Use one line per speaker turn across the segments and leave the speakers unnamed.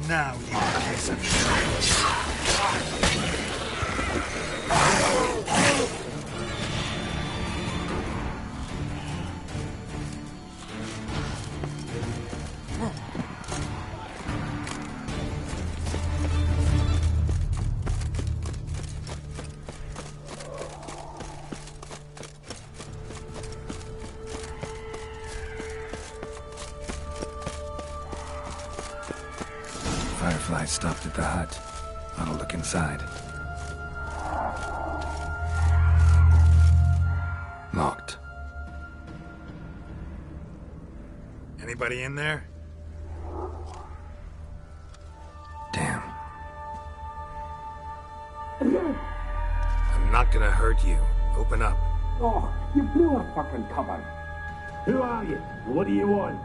Now, you piece of shit.
Firefly stopped at the hut. I'll look inside. Locked.
Anybody in there?
Damn.
I'm not gonna hurt you. Open up.
Oh, you blew our fucking cover. Who are you? What do you want?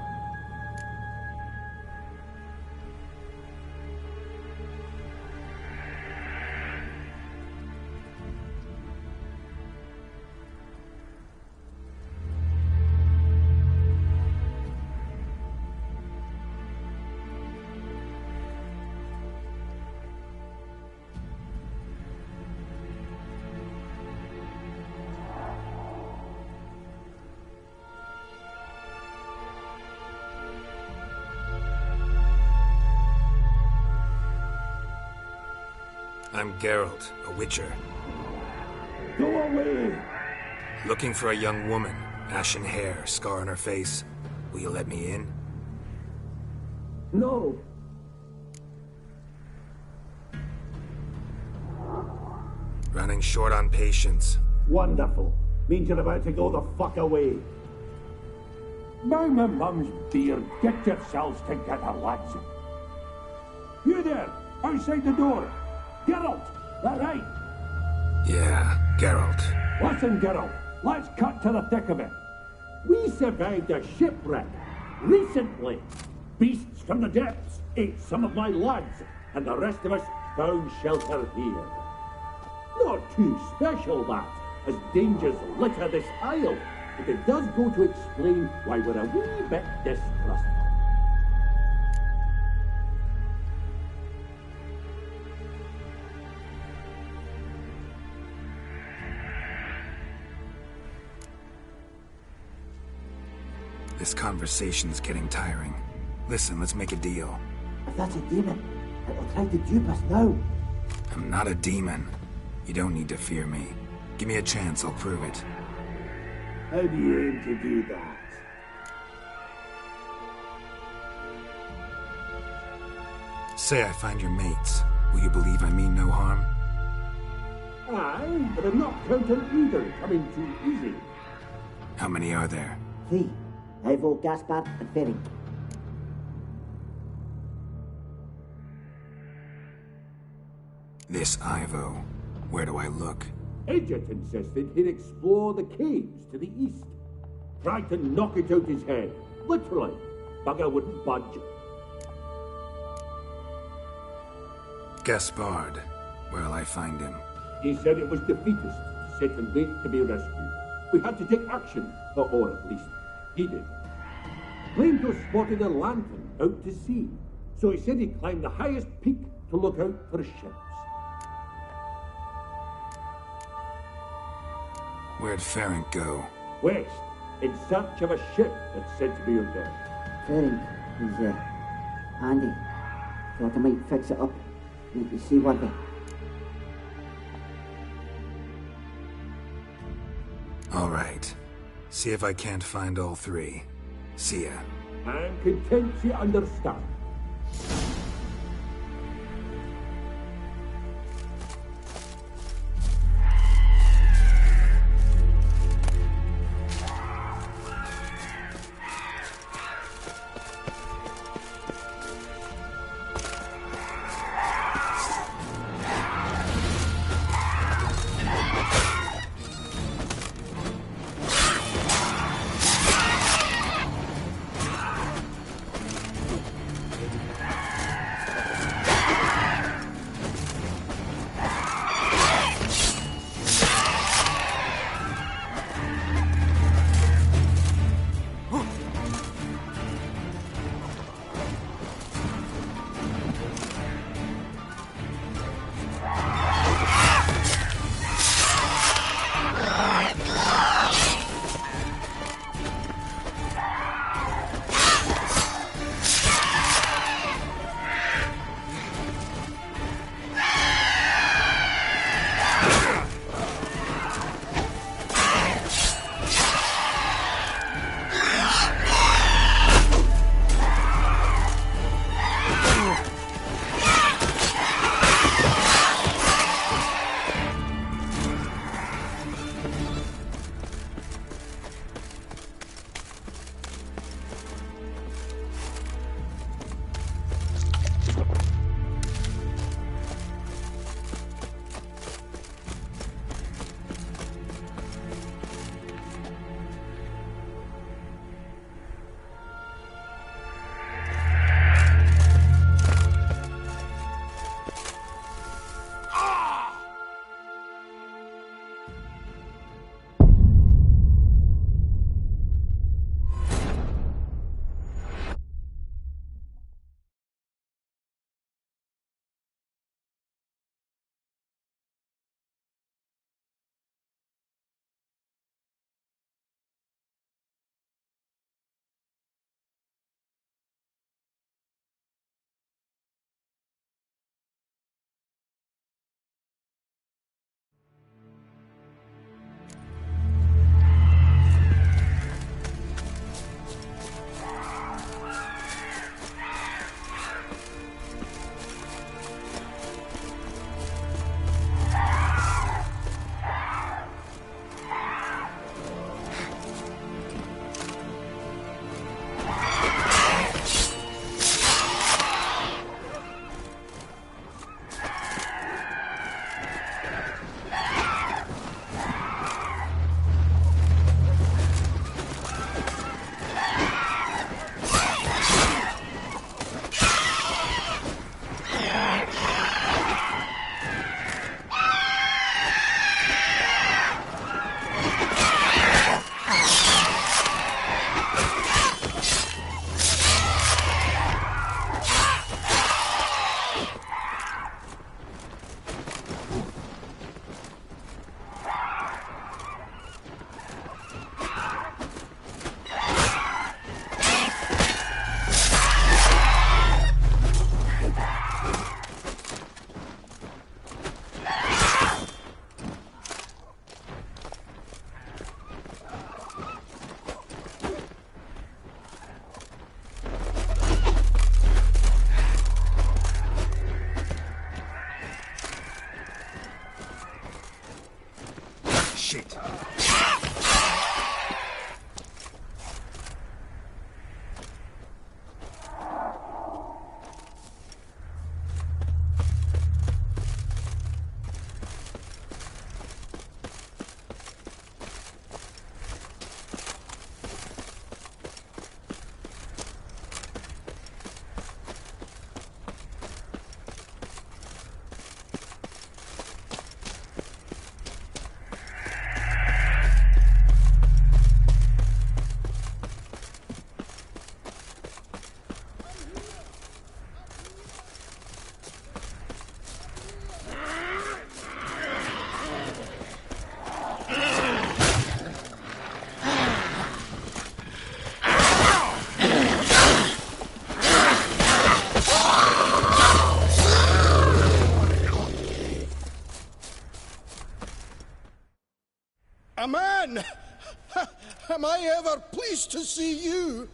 I'm Geralt, a witcher.
Go away!
Looking for a young woman. Ashen hair, scar on her face. Will you let me in?
No.
Running short on patience.
Wonderful. Means you're about to go the fuck away. By my mum's beard, get yourselves together, lads. You there, outside the door. Geralt, that right?
Yeah, Geralt.
Listen, Geralt, let's cut to the thick of it. We survived a shipwreck recently. Beasts from the depths ate some of my lads, and the rest of us found shelter here. Not too special, that, as dangers litter this isle, but it does go to explain why we're a wee bit distrustful.
This conversation's getting tiring. Listen, let's make a deal.
If that's a demon, it'll try to dupe us now.
I'm not a demon. You don't need to fear me. Give me a chance, I'll prove it.
How do you aim to do that?
Say I find your mates. Will you believe I mean no harm?
Aye, but I'm not counting either coming too easy.
How many are there?
3. Ivo, Gaspar, and Ferin.
This Ivo. Where do I look?
Edget insisted he'd explore the caves to the east. Tried to knock it out his head. Literally. Bugger wouldn't budge.
Gaspard. Where'll I find him?
He said it was defeatist to sit and wait to be rescued. We had to take action, or at least he did. Claimed to have spotted a lantern out to sea, so he said he'd climb the highest peak to look out for ships.
Where'd Ferenc go?
West, in search of a ship that's said to be out there.
Ferin, he's handy. Thought I might fix it up. Need to see one day.
All right. See if I can't find all 3. See ya.
I'm content you understand.
man! Am I ever pleased to see you?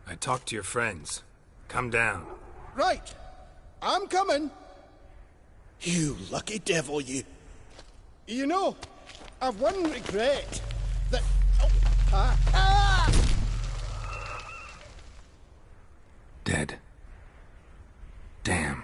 I talked to your friends. Come down.
Right. I'm coming. You lucky devil, you. You know, I've one regret. That...
Dead. Damn.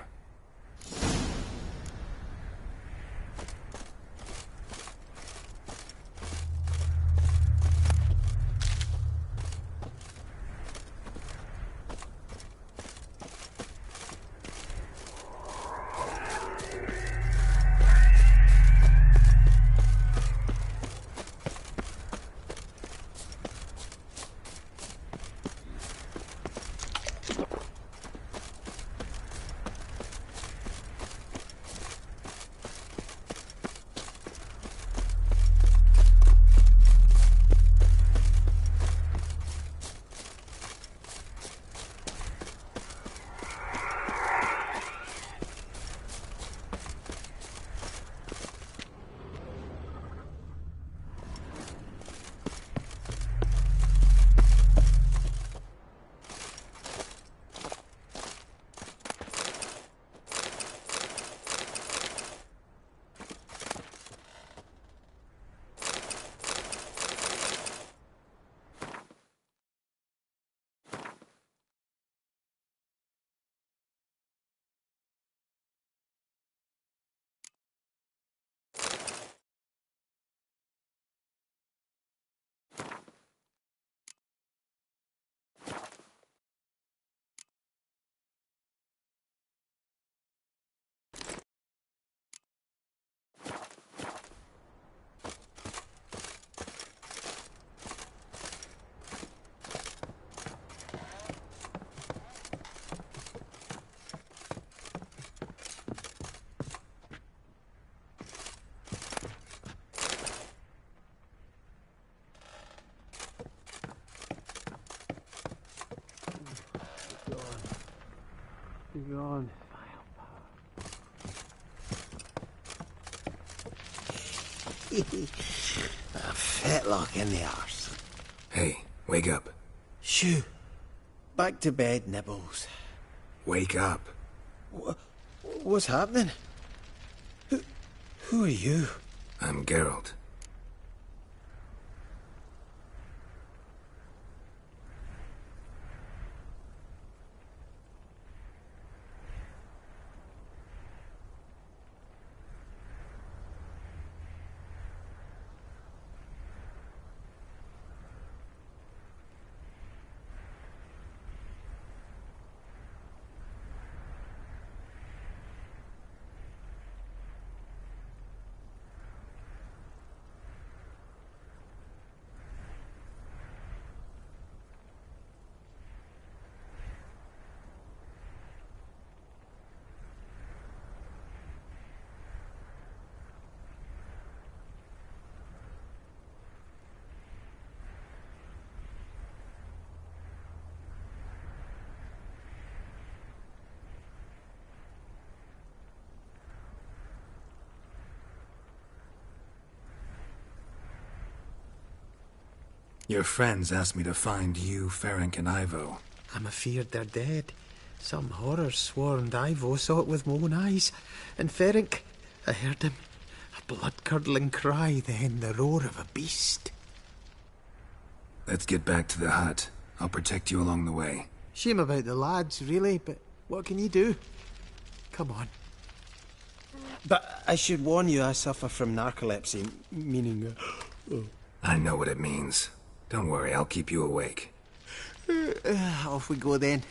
Be gone.
A fetlock in the arse.
Hey, wake up.
Shoo. Back to bed, Nibbles.
Wake up.
What's happening? Who are you?
I'm Geralt. Your friends asked me to find you, Ferenc, and Ivo.
I'm afeard they're dead. Some horror sworn Ivo saw it with my own eyes. And Ferenc, I heard him. A blood-curdling cry, then the roar of a beast.
Let's get back to the hut. I'll protect you along the way.
Shame about the lads, really, but what can you do? Come on.
But I should warn you, I suffer from narcolepsy, meaning...
I know what it means. Don't worry, I'll keep you awake.
Off we go then.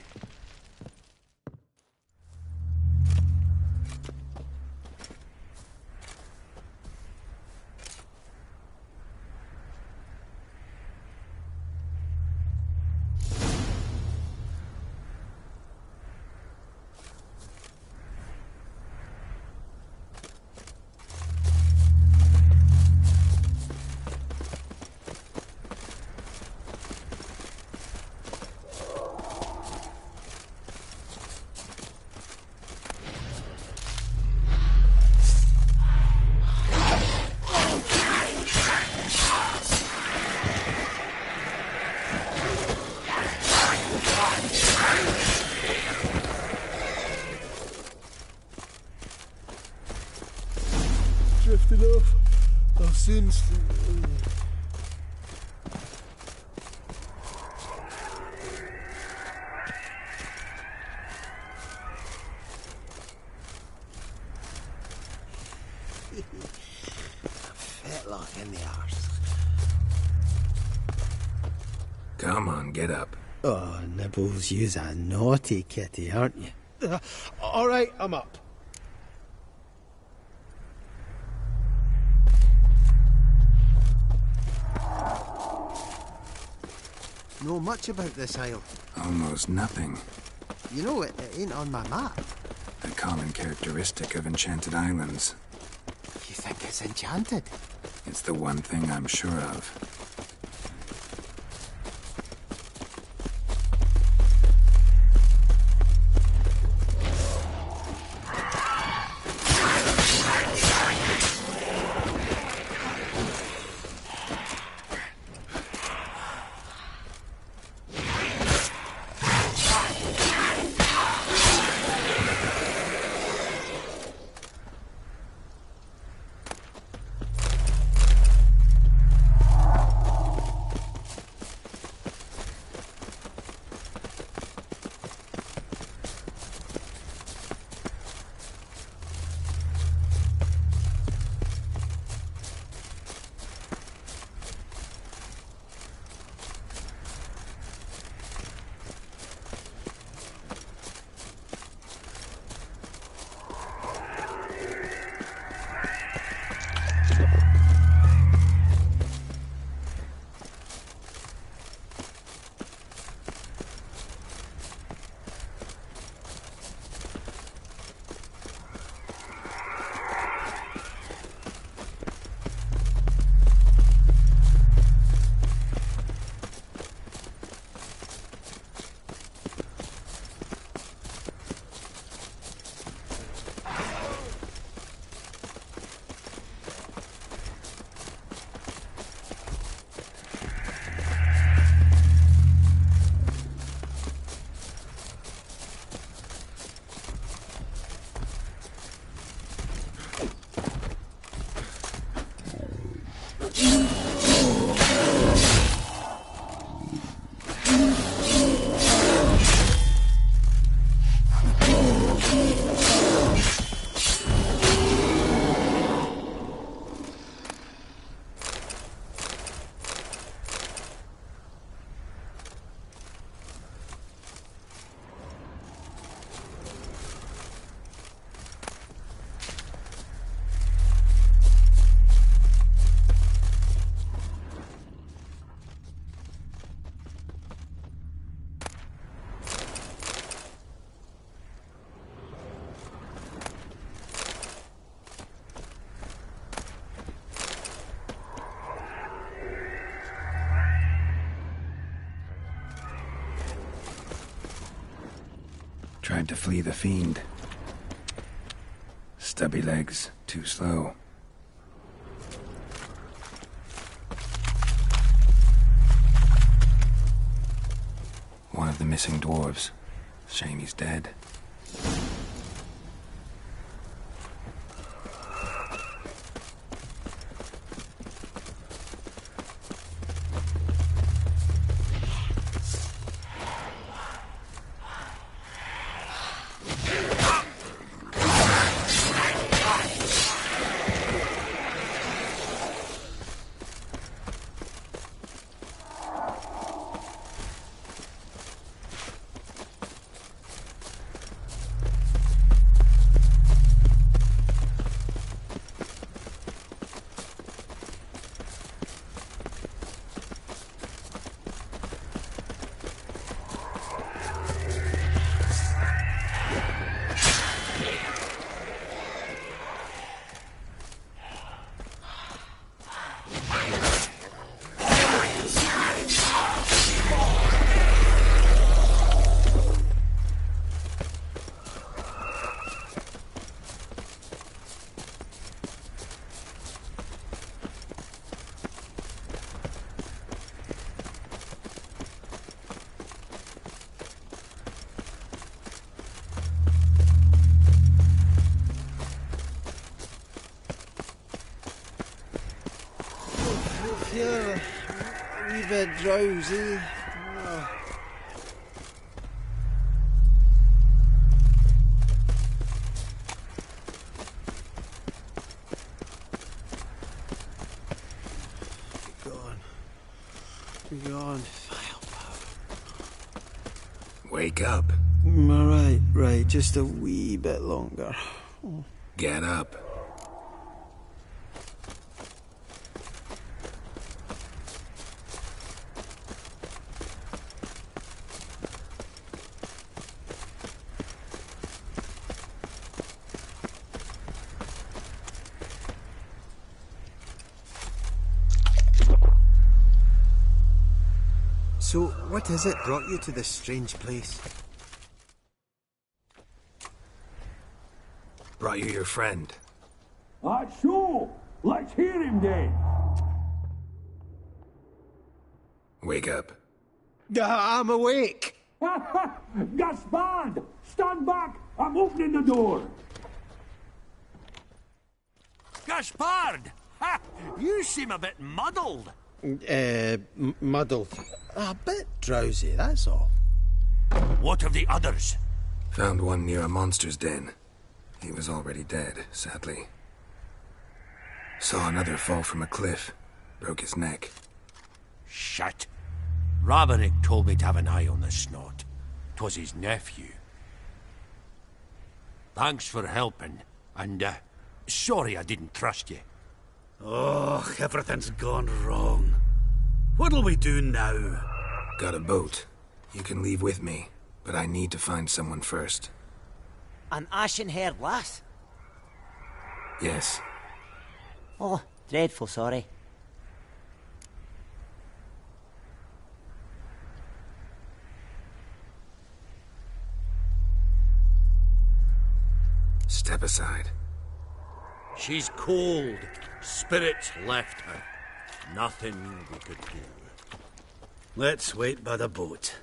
islands. Fetlock in the arse.
Come on, get up.
Oh, Nibbles, you's a naughty kitty, aren't you? All right, I'm up. Know much about this isle?
Almost nothing.
You know, it ain't on my map.
A common characteristic of enchanted islands.
You think it's enchanted?
It's the one thing I'm sure of. Tried to flee the fiend. Stubby legs, too slow. One of the missing dwarves. Shame he's dead.
bit drowsy. Be gone.
Wake up.
Right. Just a wee bit longer.
Get up.
So, what is it brought you to this strange place?
Brought you your friend.
That's so. Let's hear him then.
Wake up.
I'm awake!
Gaspard! Stand back! I'm opening the door!
Gaspard! Ha! You seem a bit muddled.
Muddled. A bit drowsy, that's all.
What of the others?
Found one near a monster's den. He was already dead, sadly. Saw another fall from a cliff. Broke his neck.
Shit. Raverick told me to have an eye on the snot. 'Twas his nephew. Thanks for helping, and, sorry I didn't trust you.
Oh, everything's gone wrong. What'll we do now?
Got a boat. You can leave with me, but I need to find someone first.
An ashen-haired lass?
Yes.
Oh, dreadful sorry.
Step aside.
She's cold. Spirits left her. Nothing we could do.
Let's wait by the boat.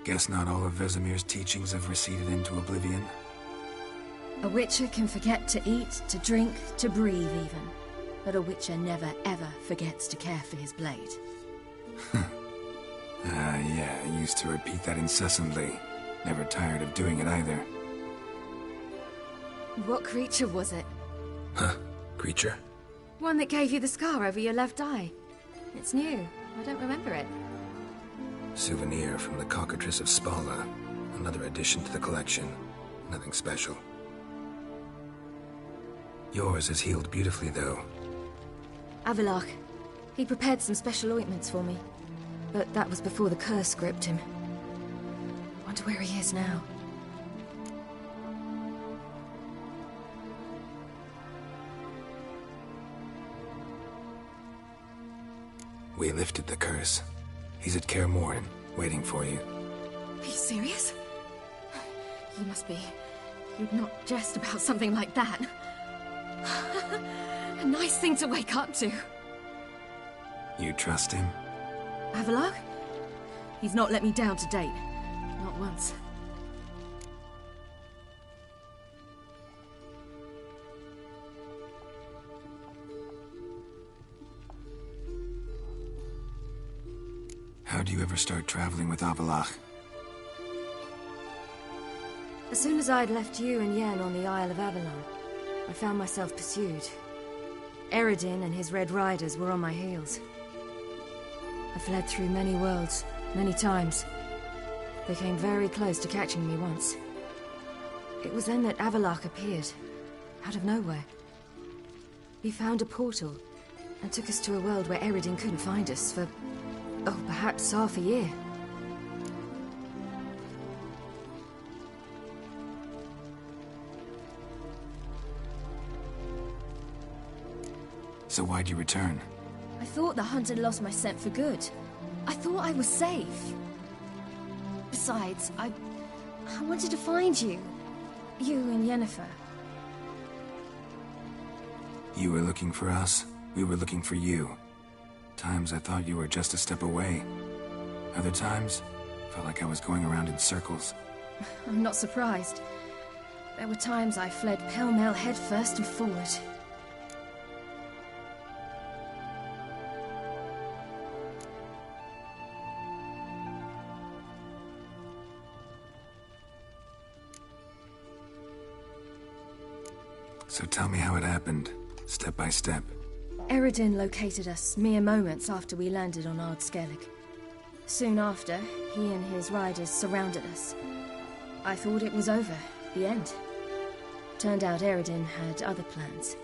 Guess not all of Vesemir's teachings have receded into oblivion.
A witcher can forget to eat, to drink, to breathe even. But a witcher never ever forgets to care for his blade.
Yeah, I used to repeat that incessantly. Never tired of doing it either.
What creature was it?
Huh? Creature?
One that gave you the scar over your left eye. It's new. I don't remember it.
Souvenir from the Cockatrice of Spala. Another addition to the collection. Nothing special. Yours is healed beautifully, though.
Avalok. He prepared some special ointments for me. But that was before the curse gripped him. Wonder where he is now.
We lifted the curse. He's at Kaer Morhen, waiting for you.
Are you serious? You must be. You'd not jest about something like that. A nice thing to wake up to.
You trust him?
Avalok? He's not let me down to date. Not once.
How do you ever start traveling with Avalok?
As soon as I'd left you and Yen on the Isle of Avalon, I found myself pursued. Eredin and his Red Riders were on my heels. I fled through many worlds, many times. They came very close to catching me once. It was then that Avalok appeared, out of nowhere. He found a portal, and took us to a world where Eredin couldn't find us for, oh, perhaps half a year.
So why'd you return?
I thought the hunt had lost my scent for good. I thought I was safe. Besides, I wanted to find you. You and Yennefer.
You were looking for us. We were looking for you. Times I thought you were just a step away. Other times, felt like I was going around in circles.
I'm not surprised. There were times I fled pell-mell headfirst and forward.
So tell me how it happened, step by step.
Eredin located us mere moments after we landed on Ard Skellig. Soon after, he and his riders surrounded us. I thought it was over, the end. Turned out Eredin had other plans.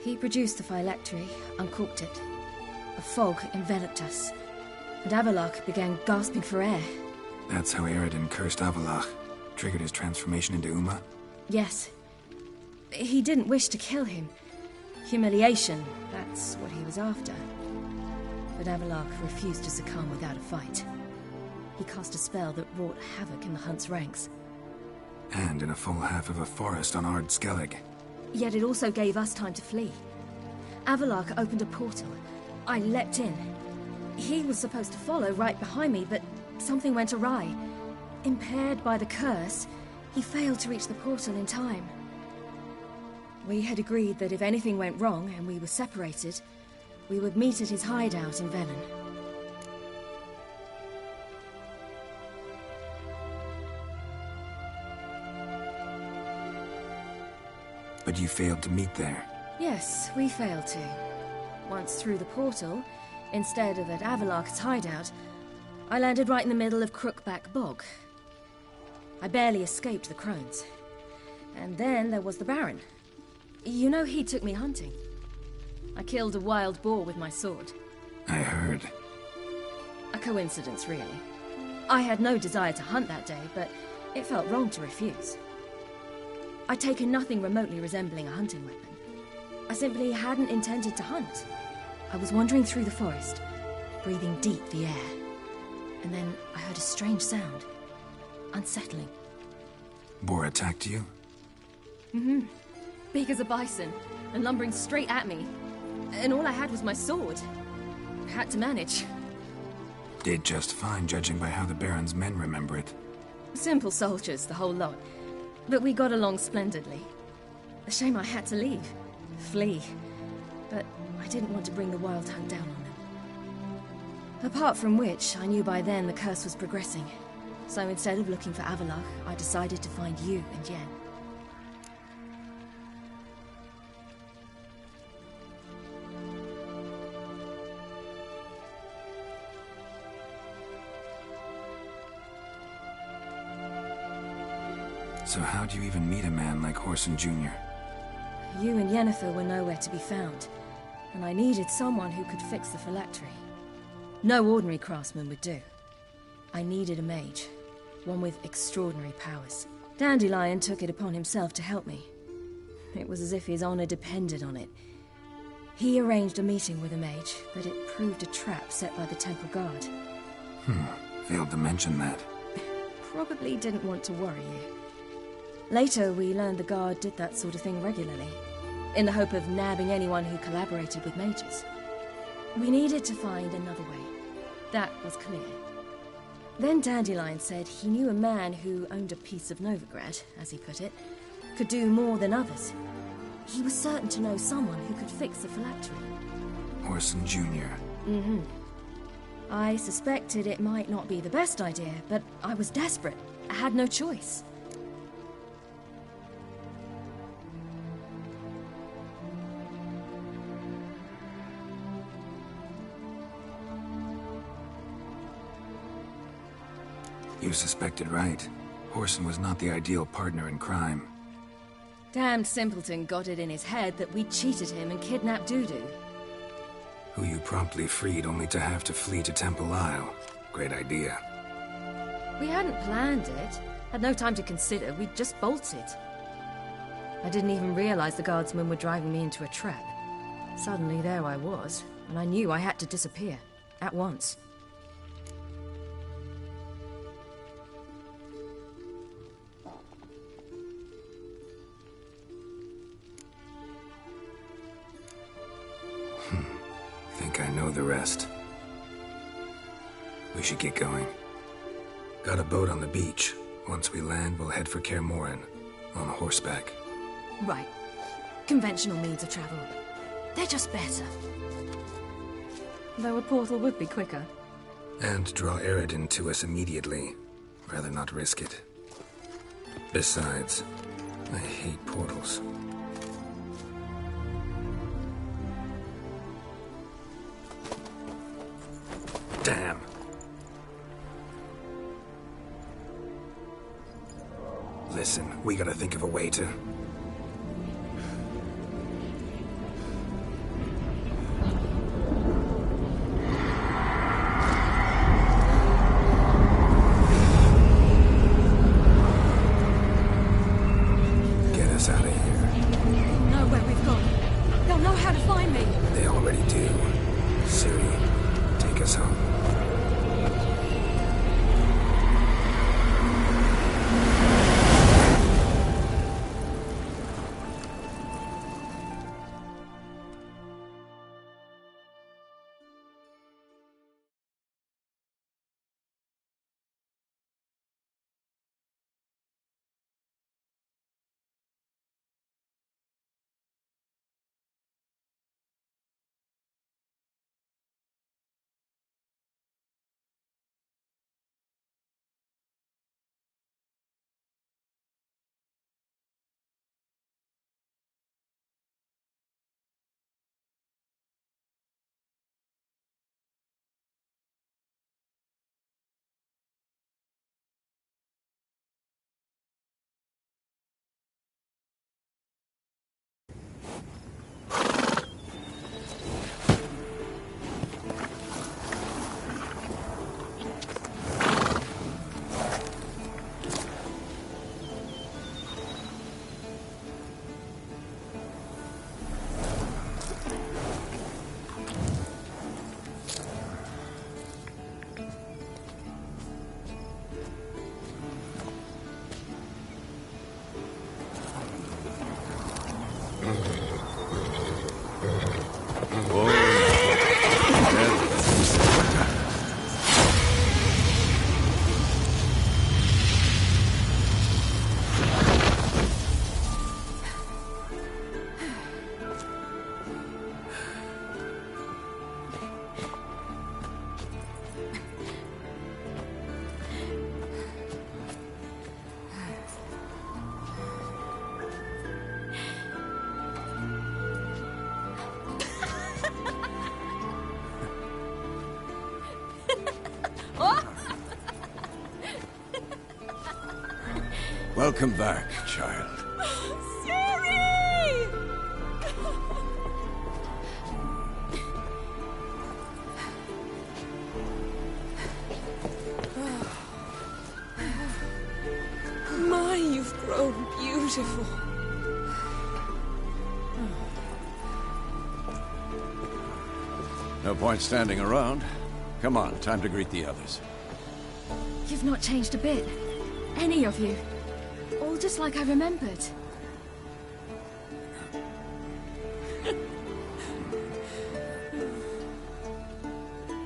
He produced the phylactery, uncorked it. A fog enveloped us, and Avalok began gasping for air.
That's how Eredin cursed Avalok, triggered his transformation into Uma?
Yes. He didn't wish to kill him. Humiliation, that's what he was after. But Avalok refused to succumb without a fight. He cast a spell that wrought havoc in the hunt's ranks.
And in a full half of a forest on Ard Skellig.
Yet it also gave us time to flee. Avalok opened a portal. I leapt in. He was supposed to follow right behind me, but something went awry. Impaired by the curse, he failed to reach the portal in time. We had agreed that if anything went wrong and we were separated, we would meet at his hideout in Velen.
But you failed to meet there.
Yes, we failed to. Once through the portal, instead of at Avalok's hideout, I landed right in the middle of Crookback Bog. I barely escaped the crones. And then there was the Baron. You know, he took me hunting. I killed a wild boar with my sword.
I heard.
A coincidence, really. I had no desire to hunt that day, but it felt wrong to refuse. I'd taken nothing remotely resembling a hunting weapon. I simply hadn't intended to hunt. I was wandering through the forest, breathing deep the air. And then I heard a strange sound. Unsettling.
Boar attacked you?
Mm-hmm. Big as a bison, and lumbering straight at me. And all I had was my sword. Had to manage.
Did just fine, judging by how the Baron's men remember it.
Simple soldiers, the whole lot. But we got along splendidly. A shame I had to leave. Flee. But I didn't want to bring the Wild Hunt down on them. Apart from which, I knew by then the curse was progressing. So instead of looking for Avallac'h, I decided to find you and Yen.
So how'd you even meet a man like Horson Jr.?
You and Yennefer were nowhere to be found, and I needed someone who could fix the phylactery. No ordinary craftsman would do. I needed a mage, one with extraordinary powers. Dandelion took it upon himself to help me. It was as if his honor depended on it. He arranged a meeting with a mage, but it proved a trap set by the temple guard.
Failed to mention that.
Probably didn't want to worry you. Later, we learned the guard did that sort of thing regularly, in the hope of nabbing anyone who collaborated with mages. We needed to find another way. That was clear. Then Dandelion said he knew a man who owned a piece of Novigrad, as he put it, could do more than others. He was certain to know someone who could fix the phylactery.
Horson Jr.
Mm-hmm. I suspected it might not be the best idea, but I was desperate. I had no choice.
You suspected right. Horson was not the ideal partner in crime.
Damned simpleton got it in his head that we cheated him and kidnapped Dudu.
Who you promptly freed only to have to flee to Temple Isle. Great idea.
We hadn't planned it. Had no time to consider. We just bolted. I didn't even realize the guardsmen were driving me into a trap. Suddenly there I was, and I knew I had to disappear. At once.
Think I know the rest. We should get going. Got a boat on the beach. Once we land, we'll head for Kaer Morhen, on horseback.
Right. Conventional means of travel. They're just better. Though a portal would be quicker.
And draw Eredin to us immediately. Rather not risk it. Besides, I hate portals. Damn. Listen, we gotta think of a way to... get us out of here.
Know where we've gone. They'll know how to find me.
They already do. Ciri, take us home.
Welcome back, child.
Siri! My, you've grown beautiful.
No point standing around. Come on, time to greet the others.
You've not changed a bit. Any of you. All just like I remembered.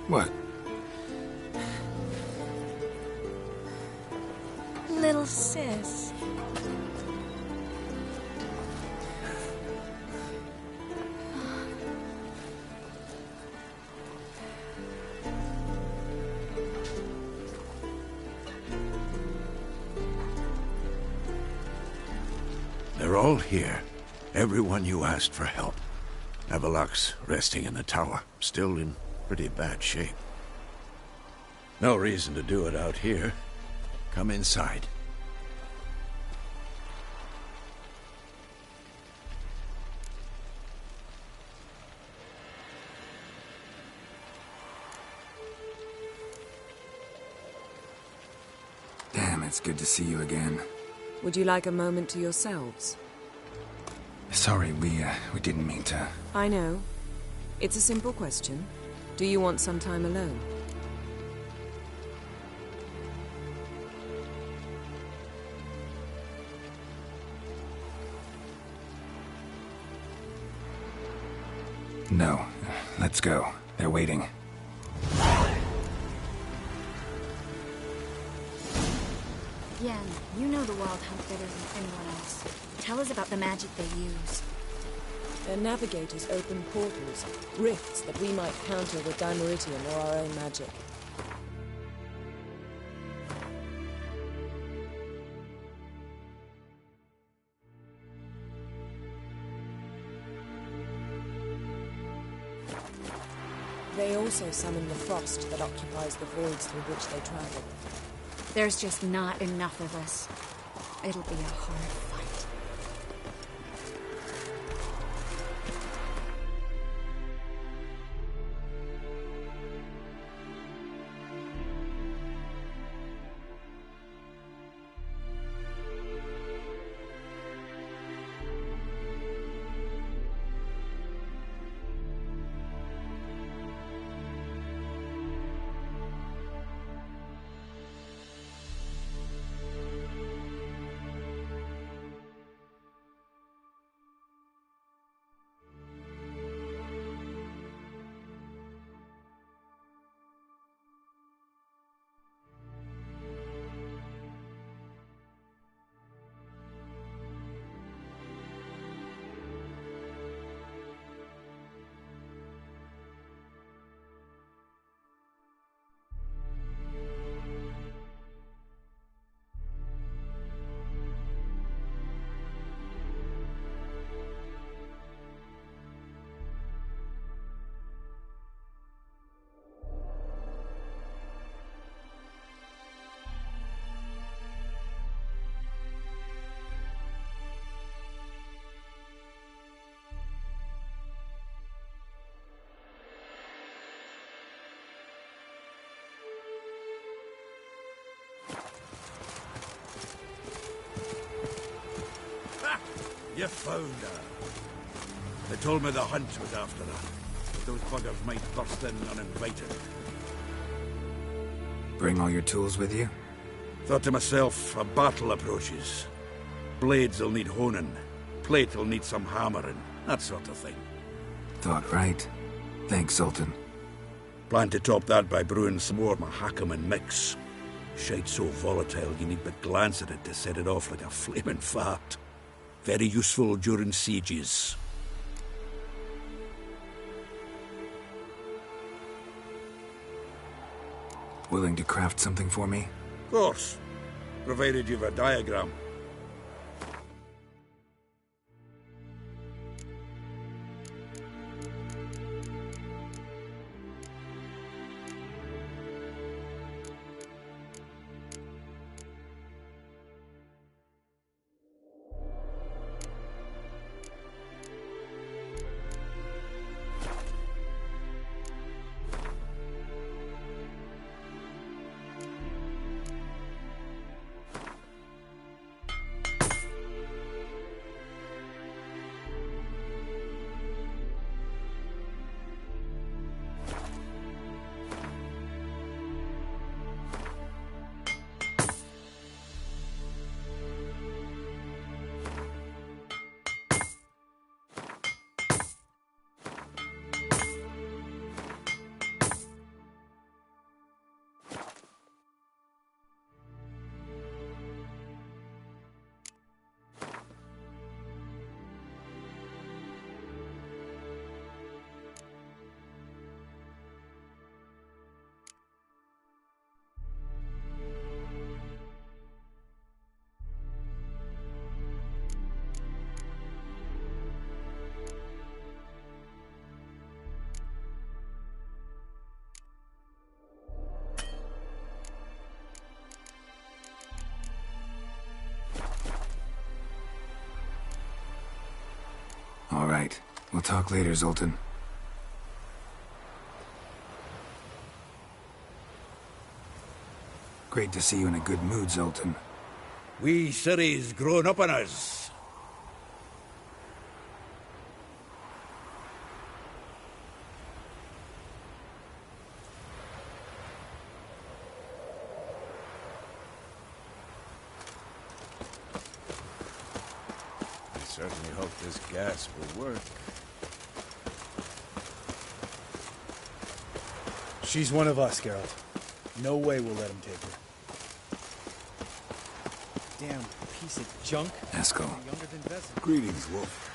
What?
Little sis.
They're all here. Everyone you asked for help. Avalok's resting in the tower, still in pretty bad shape. No reason to do it out here. Come inside.
Damn, it's good to see you again.
Would you like a moment to yourselves?
Sorry, we didn't mean to...
I know. It's a simple question. Do you want some time alone?
No. Let's go. They're waiting.
Yen, you know the Wild Hunt better than anyone else. Tell us about the magic they use.
Their navigators open portals, rifts that we might counter with Dimeritium or our own magic. They also summon the frost that occupies the voids through which they travel.
There's just not enough of us. It'll be a hard fight.
You found her. They told me the hunt was after her. But those buggers might burst in uninvited.
Bring all your tools with you?
Thought to myself, a battle approaches. Blades will need honing. Plate will need some hammering. That sort of thing.
Thought right. Thanks, Sultan.
Plan to top that by brewing some more Mahakaman mix. Shite so volatile you need but glance at it to set it off like a flaming fart. Very useful during sieges.
Willing to craft something for me?
Of course. Provided you've a diagram.
We'll talk later, Zoltan. Great to see you in a good mood, Zoltan.
We Ciri's grown up on us.
I certainly hope this gas will work.
She's one of us, Geralt. No way we'll let him take her. Damn piece of junk.
Eskel.
Greetings, Wolf.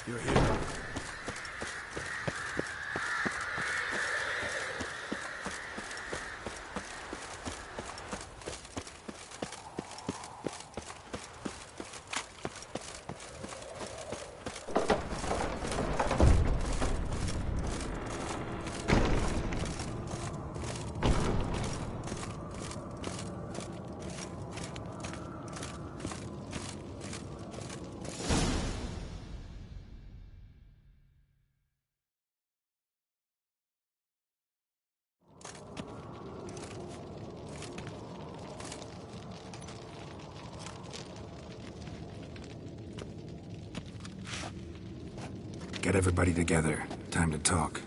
You're here.
Get everybody together. Time to talk.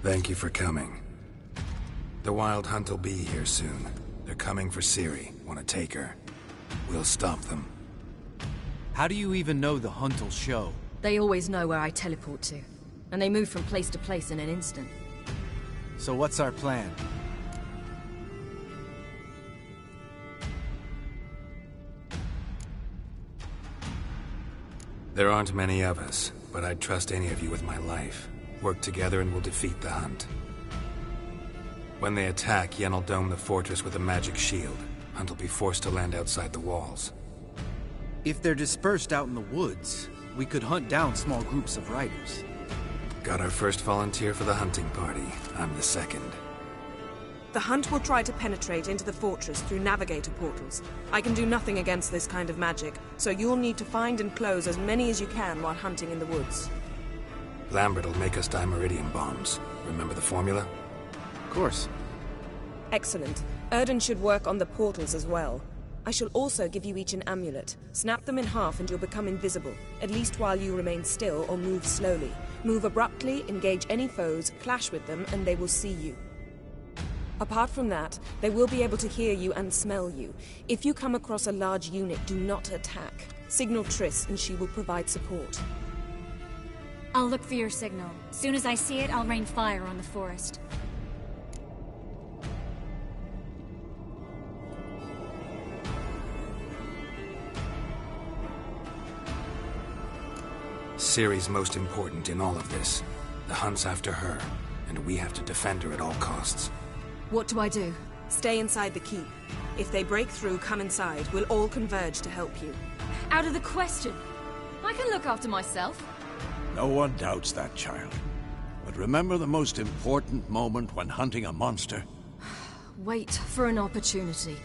Thank you for coming. The Wild Hunt will be here soon. They're coming for Ciri. Want to take her. We'll stop them.
How do you even know the Hunt will show?
They always know where I teleport to. And they move from place to place in an instant.
So what's our plan?
There aren't many of us, but I'd trust any of you with my life. Work together and we'll defeat the Hunt. When they attack, Yen will dome the fortress with a magic shield. Hunt will be forced to land outside the walls.
If they're dispersed out in the woods, we could hunt down small groups of riders.
Got our first volunteer for the hunting party. I'm the second.
The Hunt will try to penetrate into the fortress through navigator portals. I can do nothing against this kind of magic, so you'll need to find and close as many as you can while hunting in the woods.
Lambert will make us dimeridium bombs. Remember the formula?
Of course.
Excellent. Erden should work on the portals as well. I shall also give you each an amulet. Snap them in half and you'll become invisible, at least while you remain still or move slowly. Move abruptly, engage any foes, clash with them, and they will see you. Apart from that, they will be able to hear you and smell you. If you come across a large unit, do not attack. Signal Triss and she will provide support.
I'll look for your signal. Soon as I see it, I'll rain fire on the forest.
Ciri's most important in all of this. The Hunt's after her, and we have to defend her at all costs.
What do I do?
Stay inside the keep. If they break through, come inside. We'll all converge to help you.
Out of the question. I can look after myself.
No one doubts that, child. But remember the most important moment when hunting a monster?
Wait for an opportunity.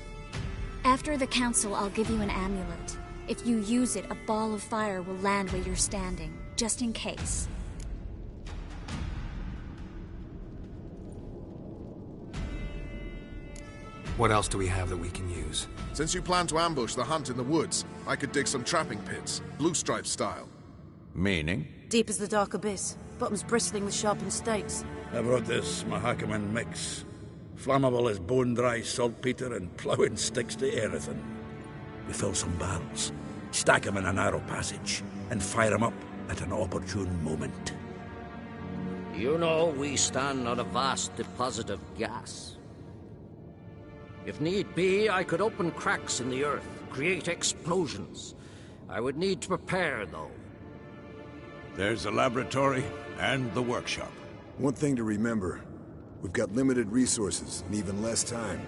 After the council, I'll give you an amulet. If you use it, a ball of fire will land where you're standing, just in case.
What else do we have that we can use?
Since you plan to ambush the Hunt in the woods, I could dig some trapping pits, blue stripe style.
Meaning?
Deep as the dark abyss, bottoms bristling with sharpened stakes.
I brought this Mahakaman mix. Flammable as bone-dry saltpeter and ploughing sticks to anything. We fill some barrels, stack them in a narrow passage, and fire them up at an opportune moment.
You know, we stand on a vast deposit of gas. If need be, I could open cracks in the earth, create explosions. I would need to prepare, though.
There's the laboratory and the workshop.
One thing to remember, we've got limited resources and even less time.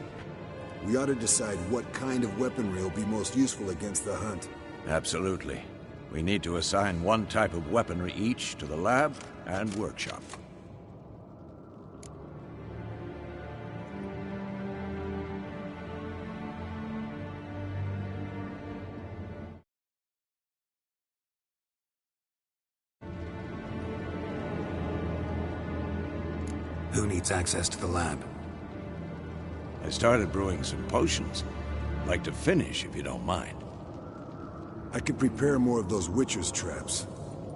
We ought to decide what kind of weaponry will be most useful against the hunt.
Absolutely. We need to assign one type of weaponry each to the lab and workshop.
Who needs access to the lab?
I started brewing some potions. Like to finish, if you don't mind.
I could prepare more of those Witcher's traps,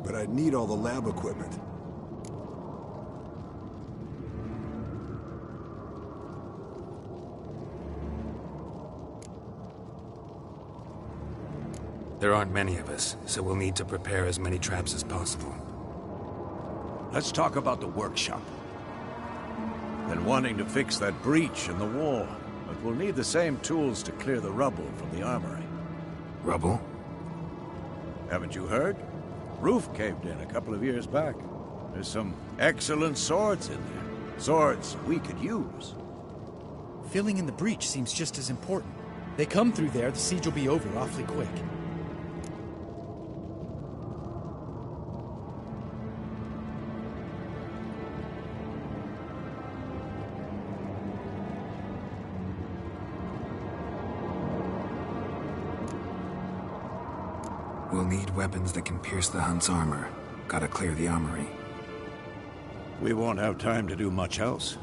but I'd need all the lab equipment.
There aren't many of us, so we'll need to prepare as many traps as possible.
Let's talk about the workshop. Been wanting to fix that breach in the wall, but we'll need the same tools to clear the rubble from the armory.
Rubble?
Haven't you heard? Roof caved in a couple of years back. There's some excellent swords in there. Swords we could use.
Filling in the breach seems just as important. They come through there, the siege will be over awfully quick.
We'll need weapons that can pierce the Hunt's armor. Gotta clear the armory.
We won't have time to do much else.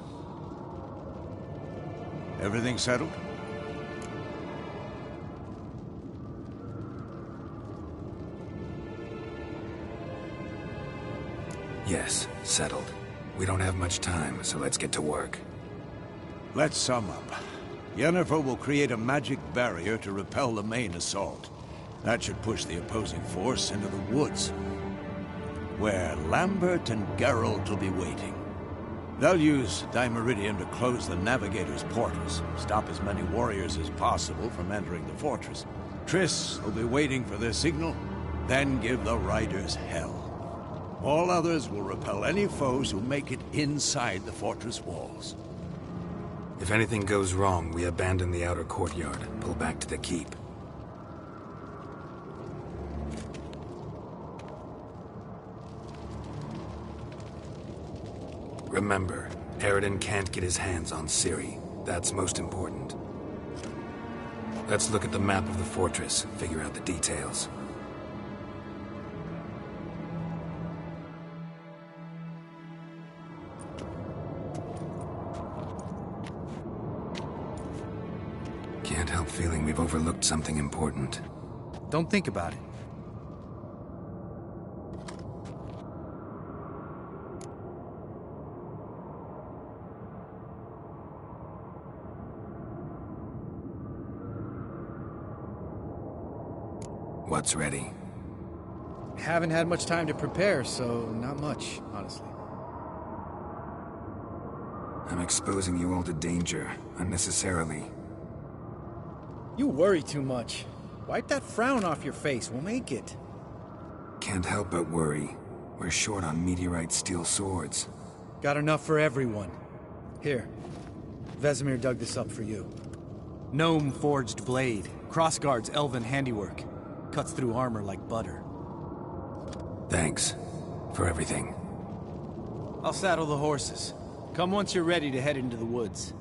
Everything settled?
Yes, settled. We don't have much time, so let's get to work.
Let's sum up. Yennefer will create a magic barrier to repel the main assault. That should push the opposing force into the woods, where Lambert and Geralt will be waiting. They'll use Dimeridium to close the Navigator's portals, stop as many warriors as possible from entering the fortress. Triss will be waiting for their signal, then give the riders hell. All others will repel any foes who make it inside the fortress walls.
If anything goes wrong, we abandon the outer courtyard, pull back to the keep. Remember, Aridin can't get his hands on Ciri. That's most important. Let's look at the map of the fortress, figure out the details.
Can't help feeling we've overlooked something important.
Don't think about it.
What's ready?
Haven't had much time to prepare, so not much, honestly.
I'm exposing you all to danger, unnecessarily.
You worry too much. Wipe that frown off your face, we'll make it.
Can't help but worry. We're short on meteorite steel swords.
Got enough for everyone. Here. Vesemir dug this up for you. Gnome-forged blade. Crossguard's elven handiwork. Cuts through armor like butter.
Thanks for everything.
I'll saddle the horses. Come once you're ready to head into the woods.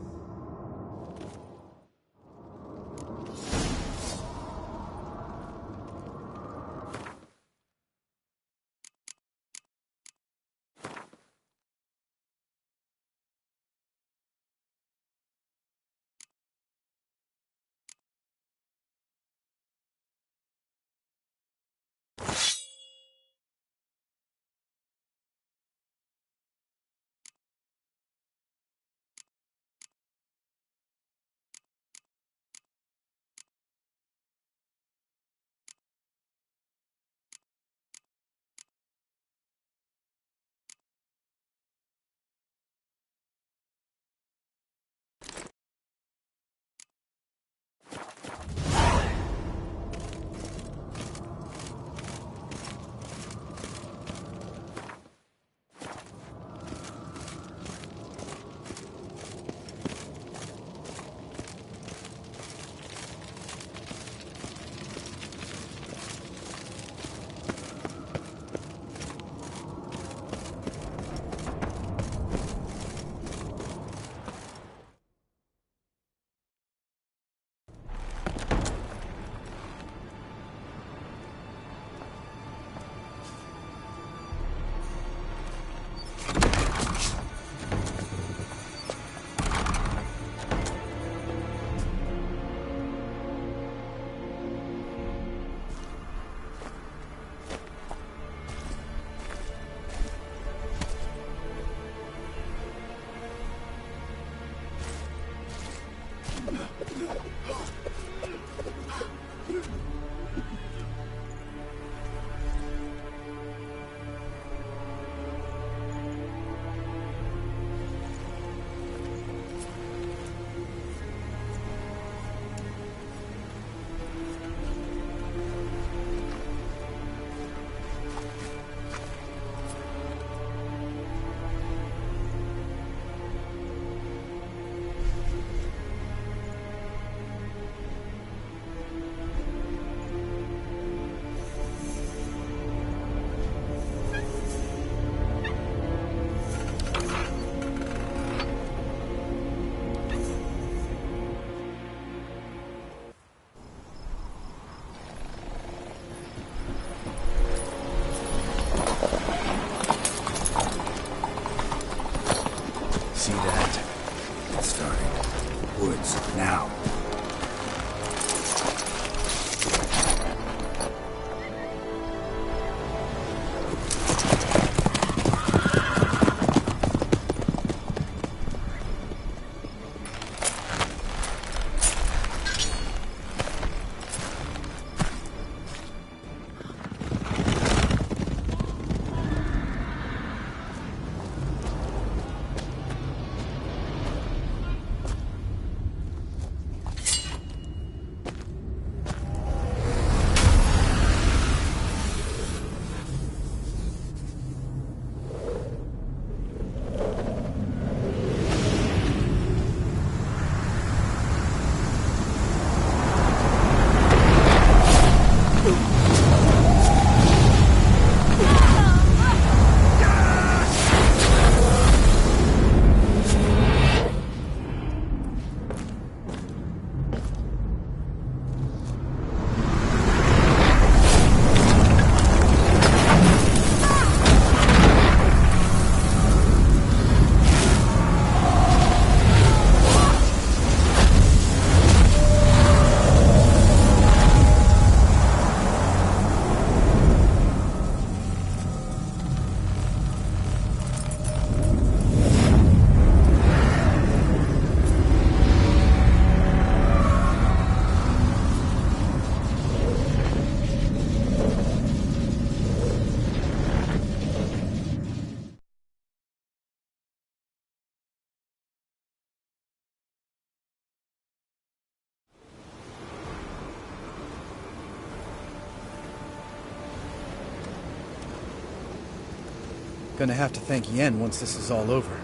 gonna have to thank Yen once this is all over.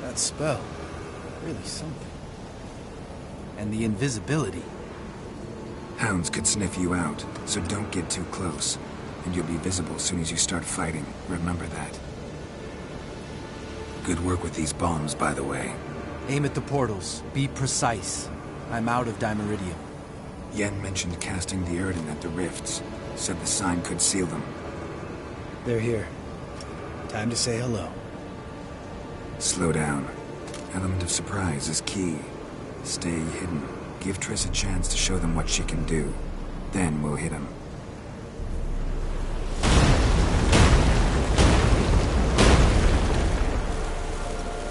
That spell, really something. And the invisibility.
Hounds could sniff you out, so don't get too close. And you'll be visible as soon as you start fighting. Remember that. Good work with these bombs, by the way.
Aim at the portals. Be precise. I'm out of Dimeridium.
Yen mentioned casting the Erden at the rifts. Said the sign could seal them.
They're here. Time to say hello.
Slow down. Element of surprise is key. Stay hidden. Give Triss a chance to show them what she can do. Then we'll hit him.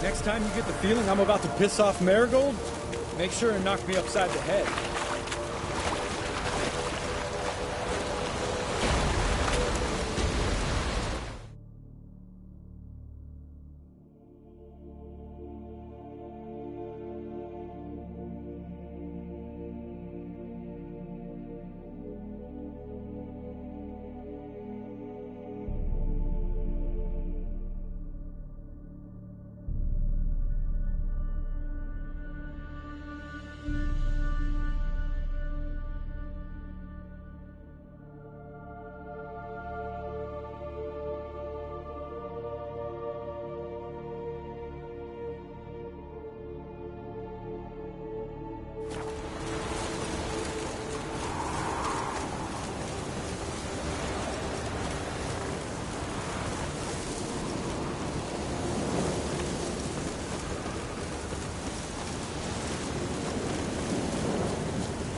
Next time you get the feeling I'm about to piss off Marigold, make sure and knock me upside the head.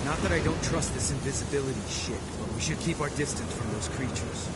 Not that I don't trust this invisibility shit, but we should keep our distance from those creatures.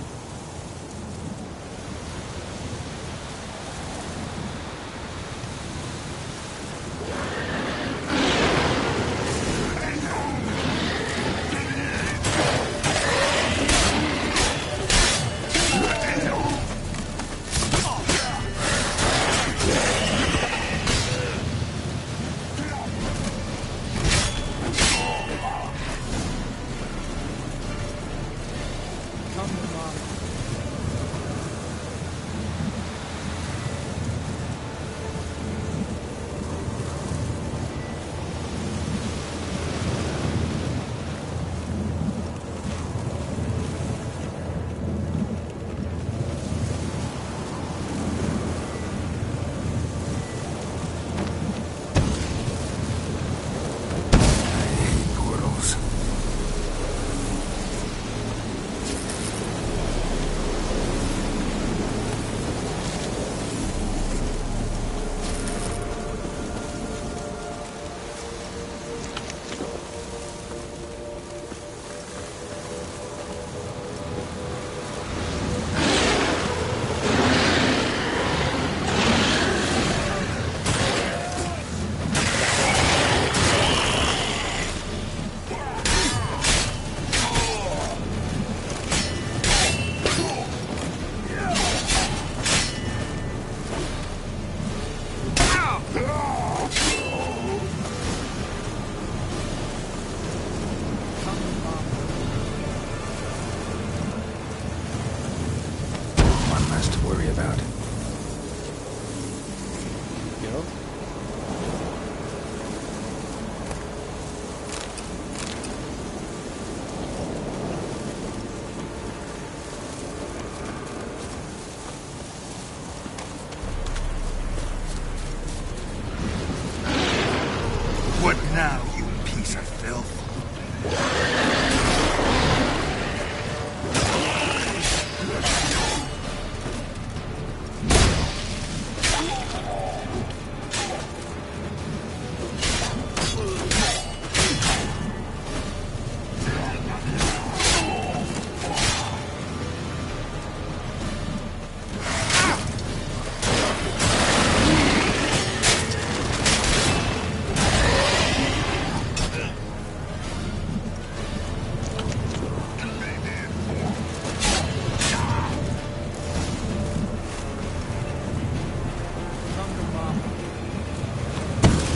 What now, you piece of filth?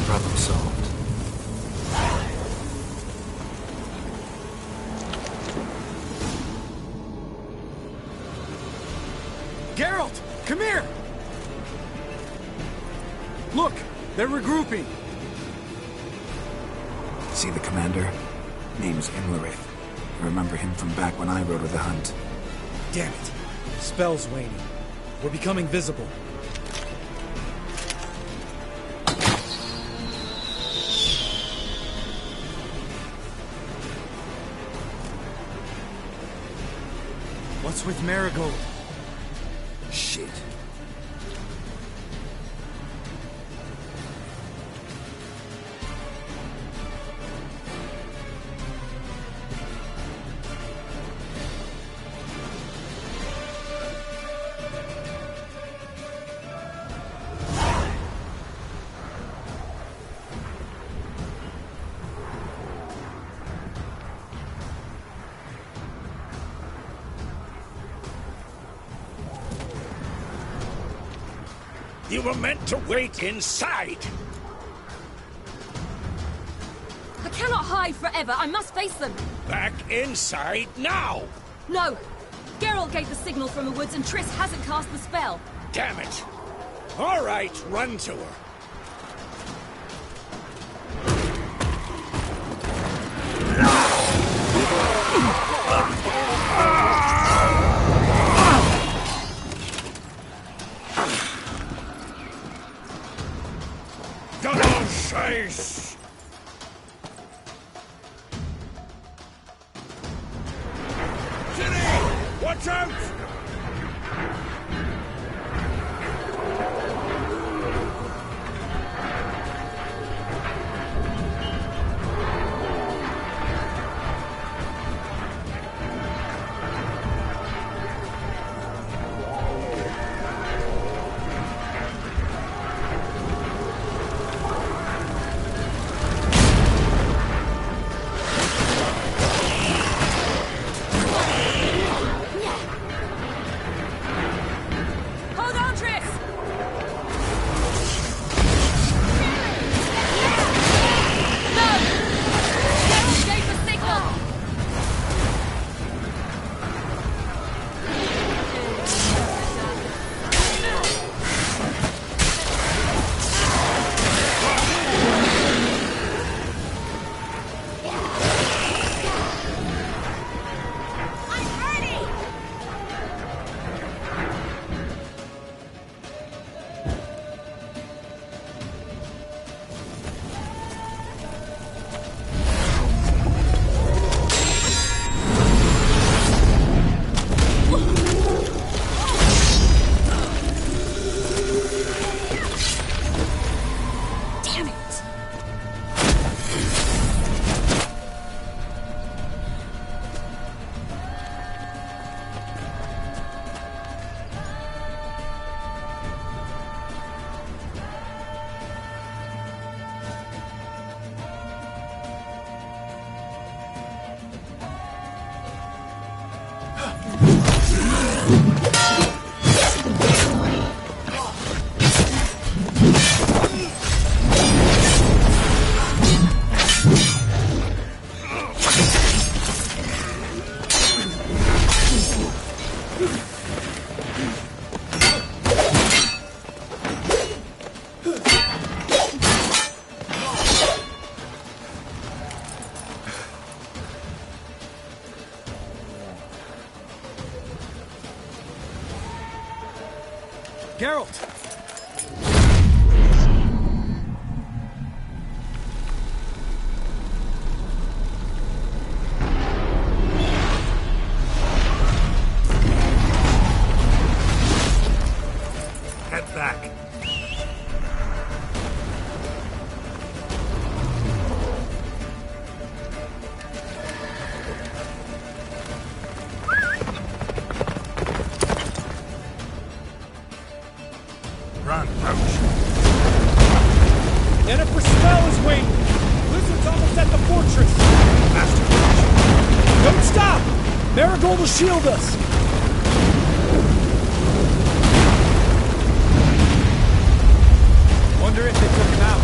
Problem solved.
Geralt, come here!
Look! They're regrouping!
See the commander? Name's Imlerith. I remember him from back when I rode with the Hunt.
Damn it! Spell's waning. We're becoming visible. What's with Marigold?
Shit.
You were meant to wait inside!
I cannot hide forever. I must face them.
Back inside now!
No! Geralt gave the signal from the woods and Triss hasn't cast the spell.
Damn it! All right, run to her. Double chase! Ginny! Watch out!
Geralt!
Head back.
Run, Roach. Jennifer Spell is waiting. Blizzard's almost at the fortress. Master Roach. Don't stop! Marigold will shield us. Wonder if they took him out.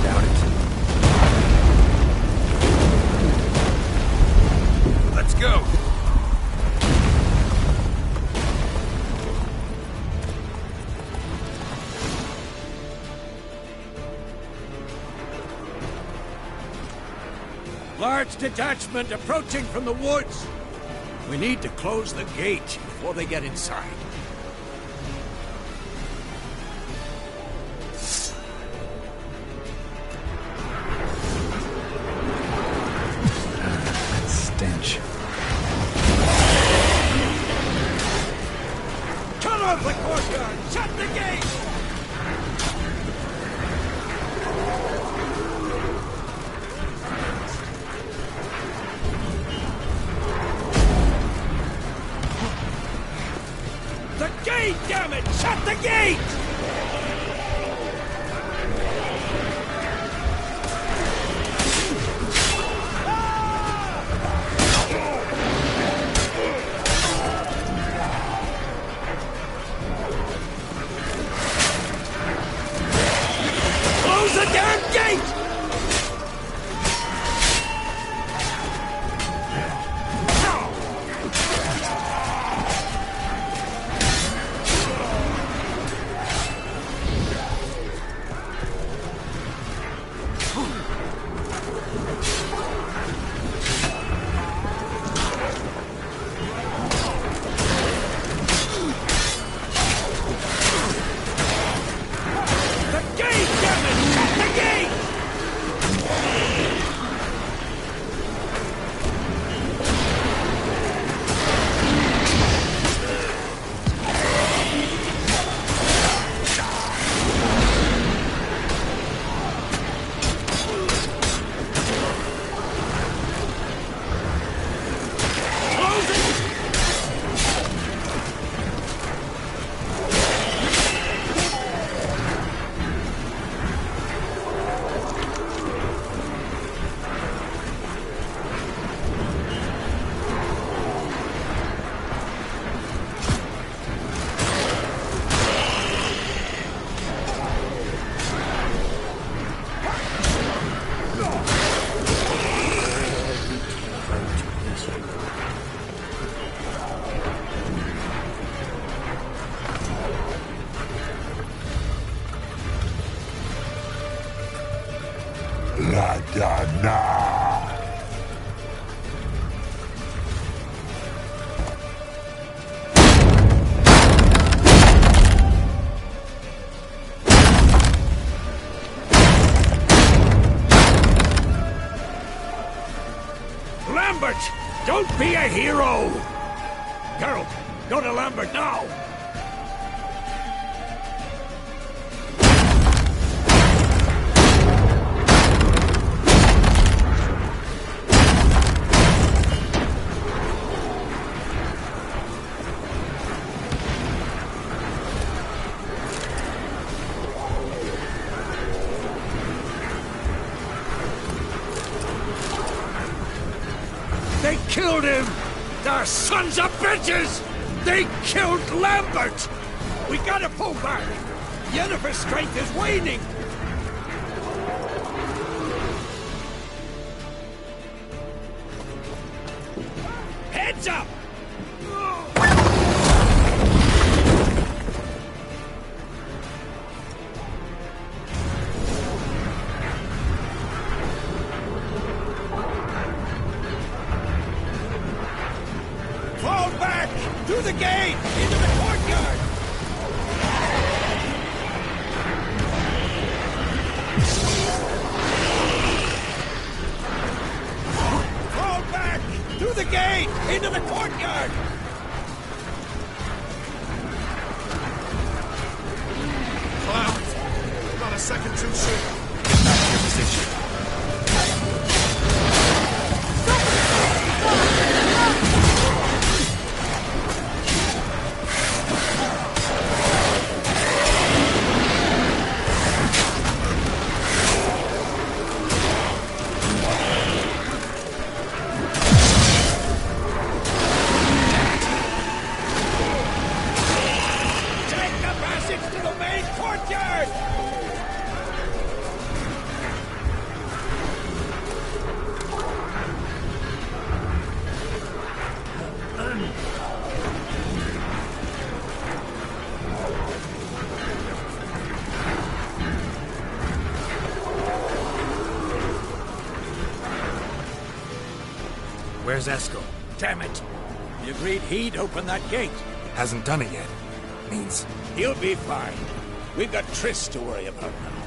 Doubt it.
Let's go.
Large detachment approaching from the woods. We need to close the gate before they get inside.
That stench.
Cut off the courtyard! Shut the gate! The gate, damn it! Shut the gate! Close the damn gate! Lambert! Don't be a hero! Geralt, go to Lambert now! They killed him! They're sons of bitches! They killed Lambert! We gotta pull back! Yennefer's strength is waning! Heads up! Fall back! Through the gate! Into the courtyard! Fall back! Through the gate! Into the courtyard!
Cloud! Not a second too soon.
Get back to your position. Where's Eskel?
Damn it! We agreed he'd open that gate.
Hasn't done it yet. Means...
He'll be fine. We've got Triss to worry about now.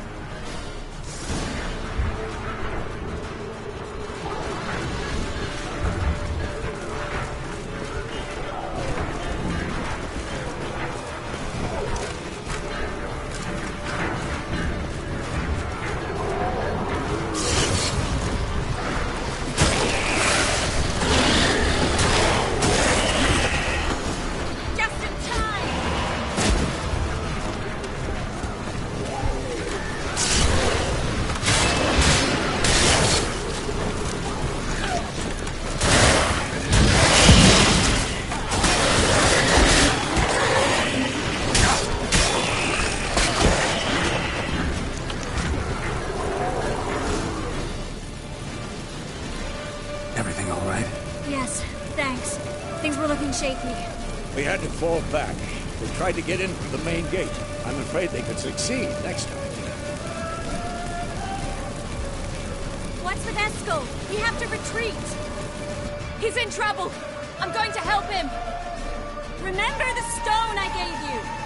Everything all right?
Yes, thanks. Things were looking shaky.
We had to fall back. They tried to get in through the main gate. I'm afraid they could succeed next time.
What's with Eskel? We have to retreat. He's in trouble. I'm going to help him. Remember the stone I gave you?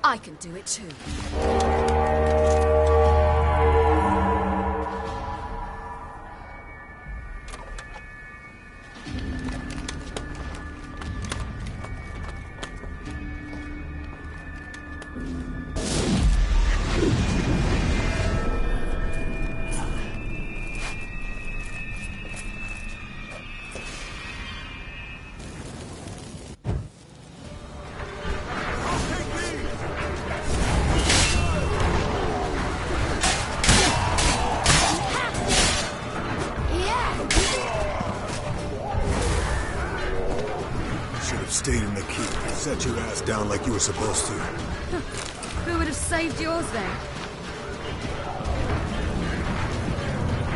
I can do it too.
Stayed in the keep. Set your ass down like you were supposed to.
Who would have saved yours then?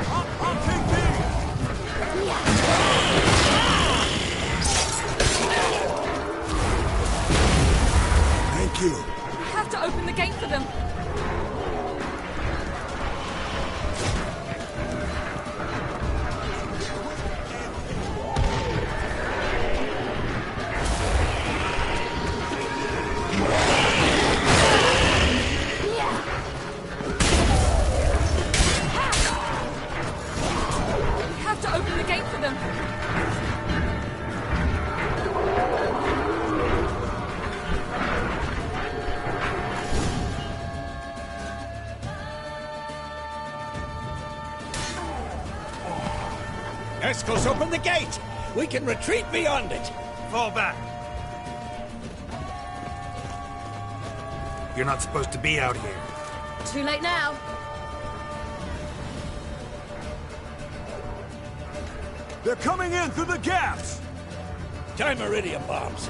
I'll take
Thank you.
We have to open the gate for them.
Eskel's open the gate! We can retreat beyond it!
Fall back! You're not supposed to be out here.
Too late now.
They're coming in through the gaps!
Time iridium bombs.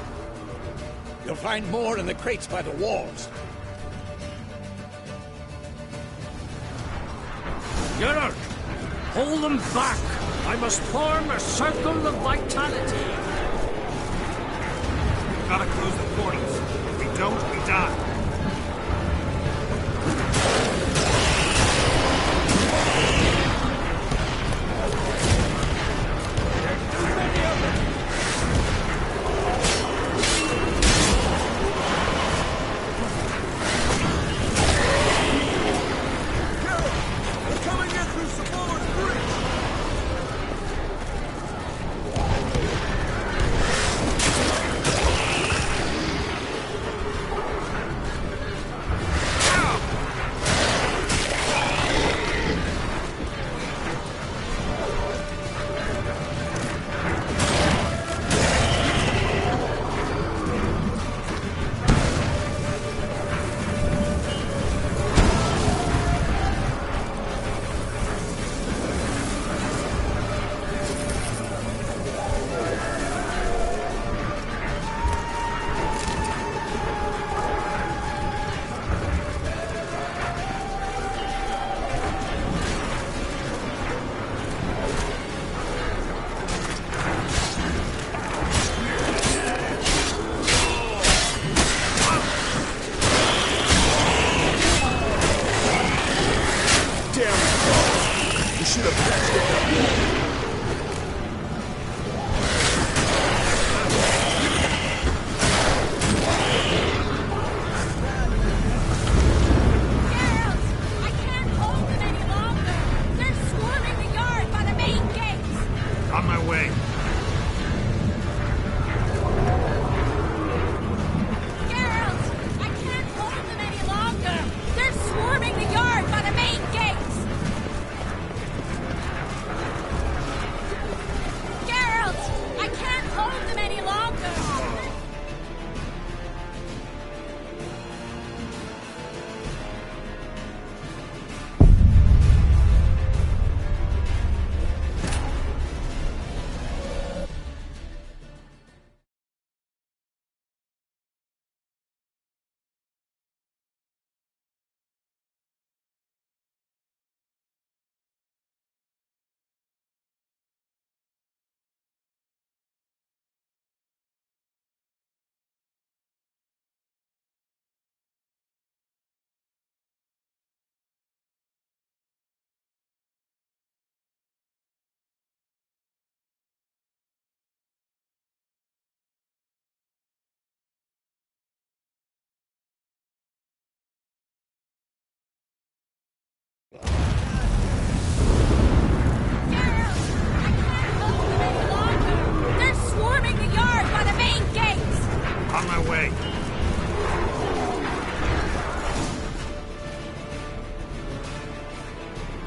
You'll find more in the crates by the walls.
Geralt! Hold them back! I must form a circle of vitality.
Gotta close the portals. If we don't, we die.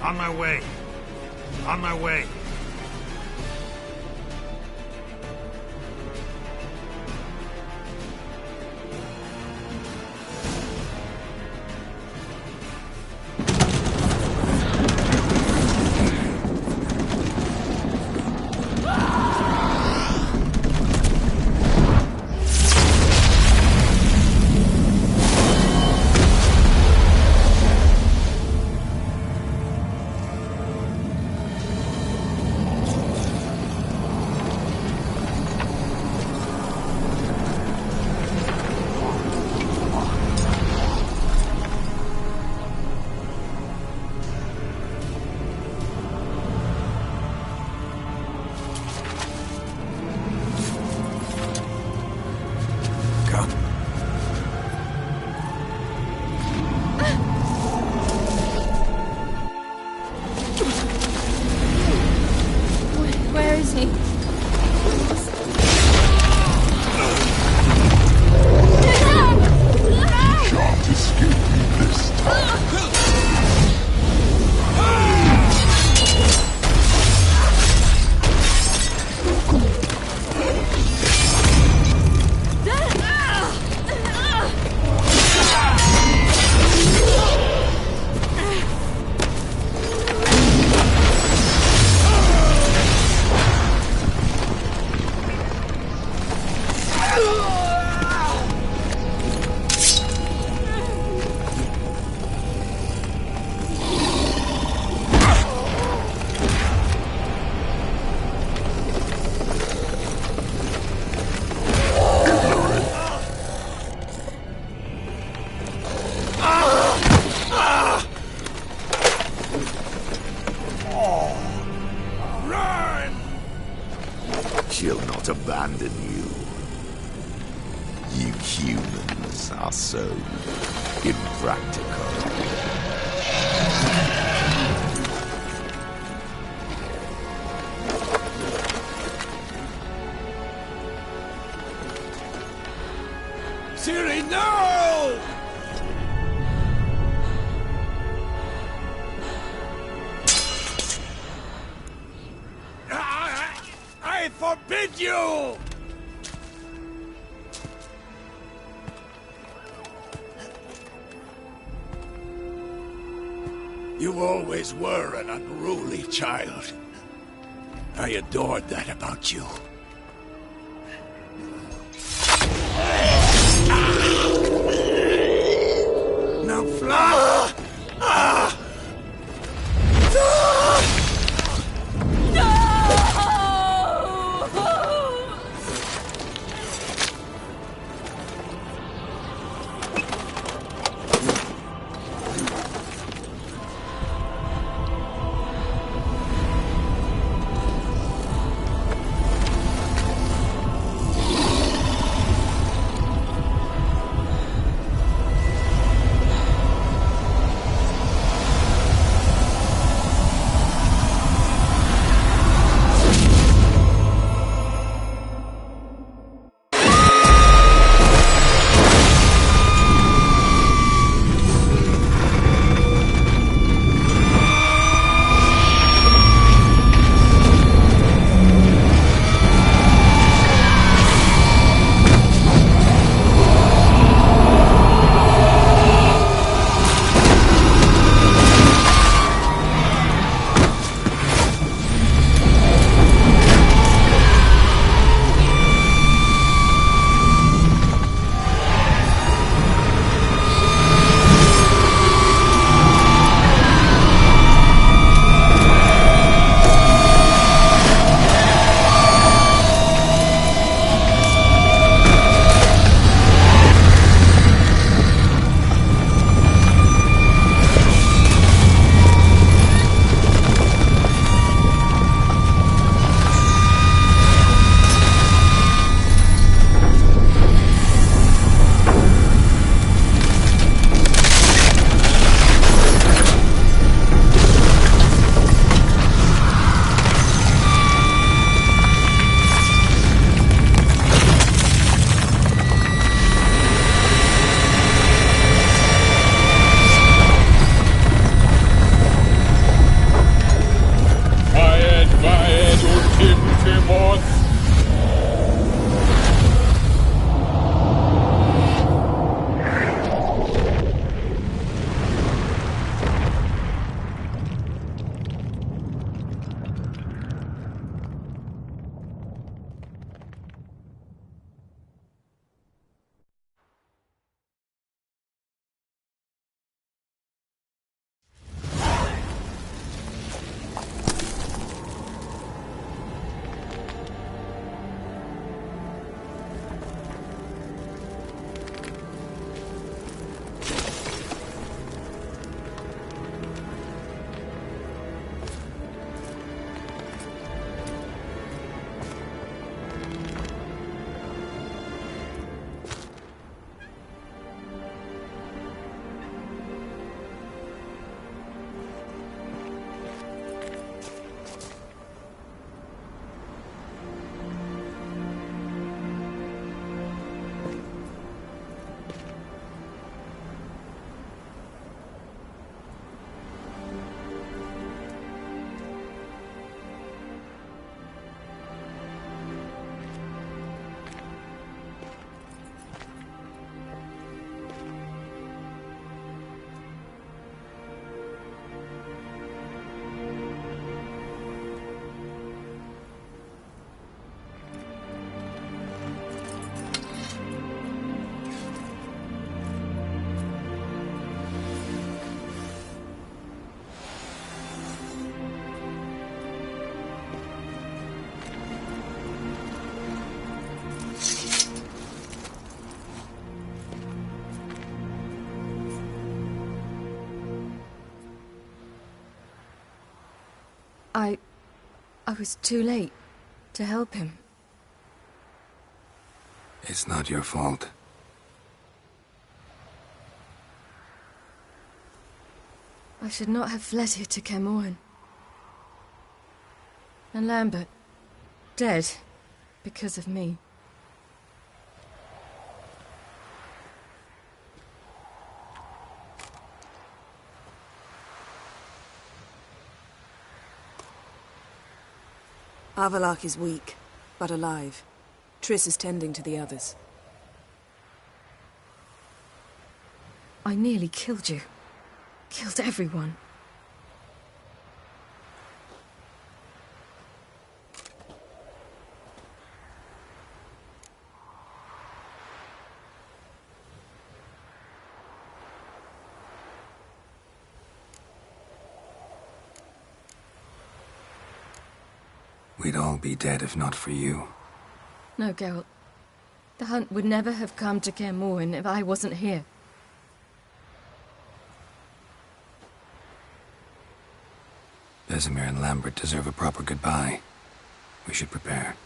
On my way. On my way.
Where is he?
Can't escape me this time. She'll not abandon you. You humans are so impractical.
Siri, no! I forbid you!
You always were an unruly child. I adored that about you. Now fly!
I was too late to help him.
It's not your fault.
I should not have fled here to Caermorhen. And Lambert, dead, because of me.
Avallac'h is weak, but alive. Triss is tending to the others.
I nearly killed you. Killed everyone.
We'd all be dead if not for you.
No, Geralt. The hunt would never have come to Caermorhen if I wasn't here.
Vesemir and Lambert deserve a proper goodbye. We should prepare.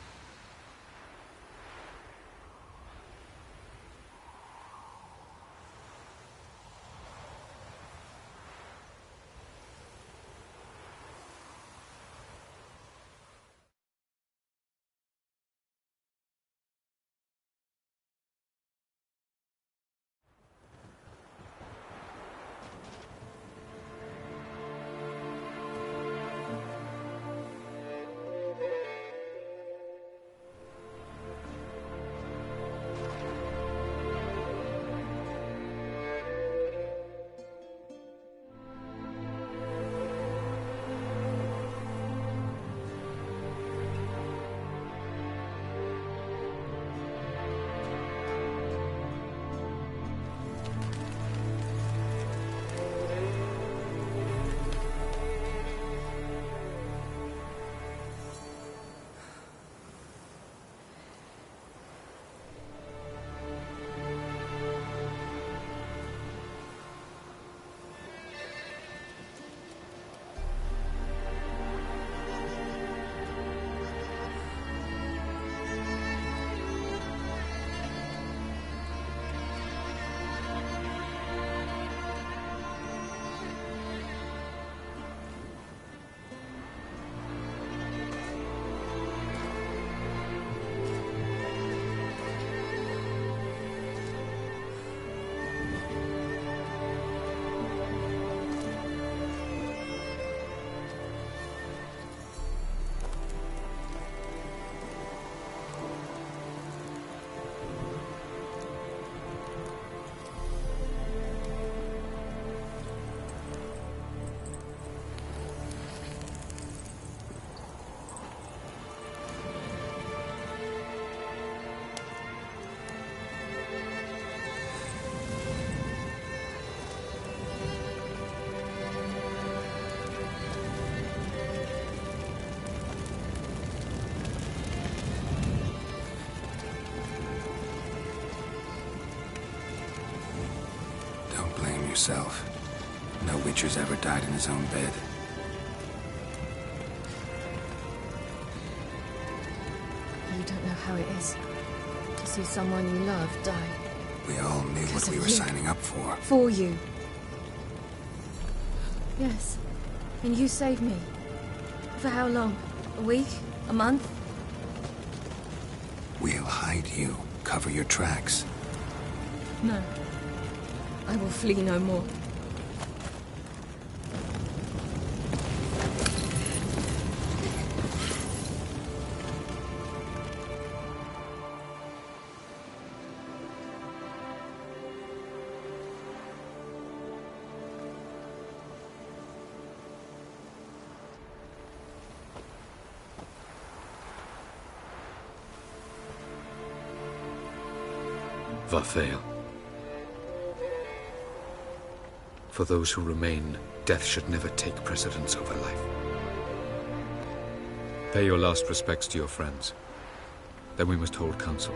Yourself. No Witcher's ever died in his own bed.
You don't know how it is to see someone you love die.
We all knew what we were signing up for.
For you. Yes. And you saved me. For how long? A week? A month?
We'll hide you. Cover your tracks.
No. I will flee no more.
Varthael. For those who remain, death should never take precedence over life. Pay your last respects to your friends. Then we must hold council.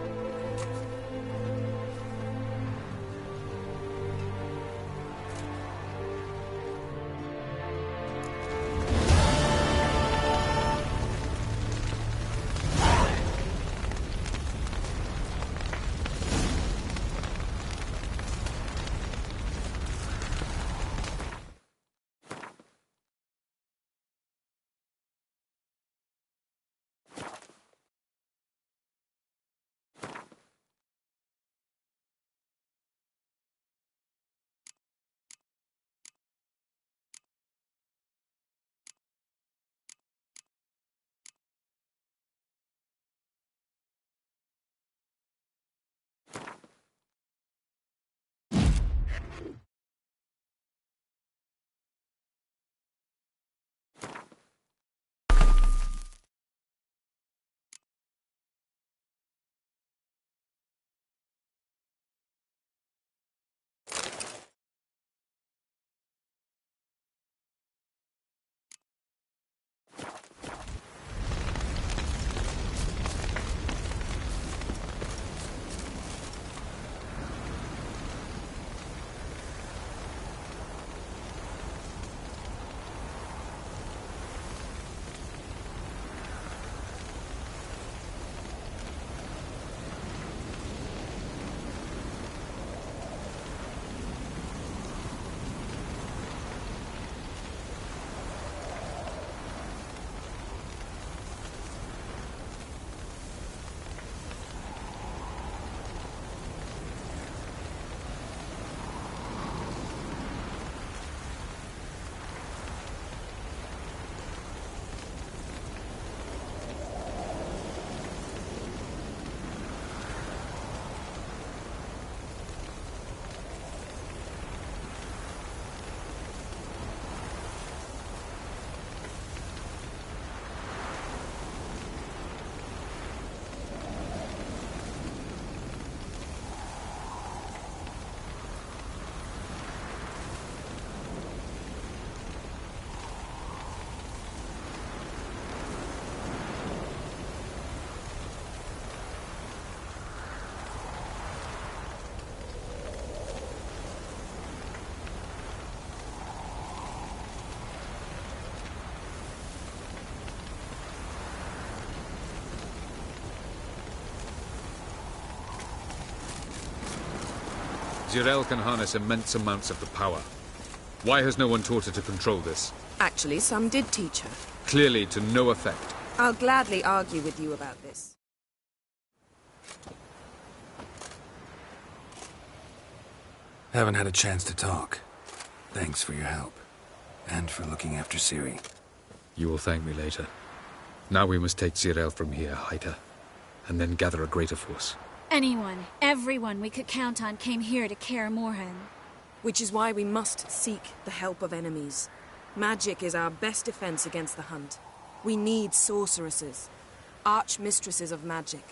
Zirel can harness immense amounts of the power. Why has no one taught her to control this?
Actually, some did teach her.
Clearly to no effect.
I'll gladly argue with you about this.
Haven't had a chance to talk. Thanks for your help. And for looking after Ciri.
You will thank me later. Now we must take Zirel from here, hide her, and then gather a greater force.
Anyone, everyone we could count on came here to Kaer Morhen.
Which is why we must seek the help of enemies. Magic is our best defense against the Hunt. We need sorceresses. Archmistresses of magic.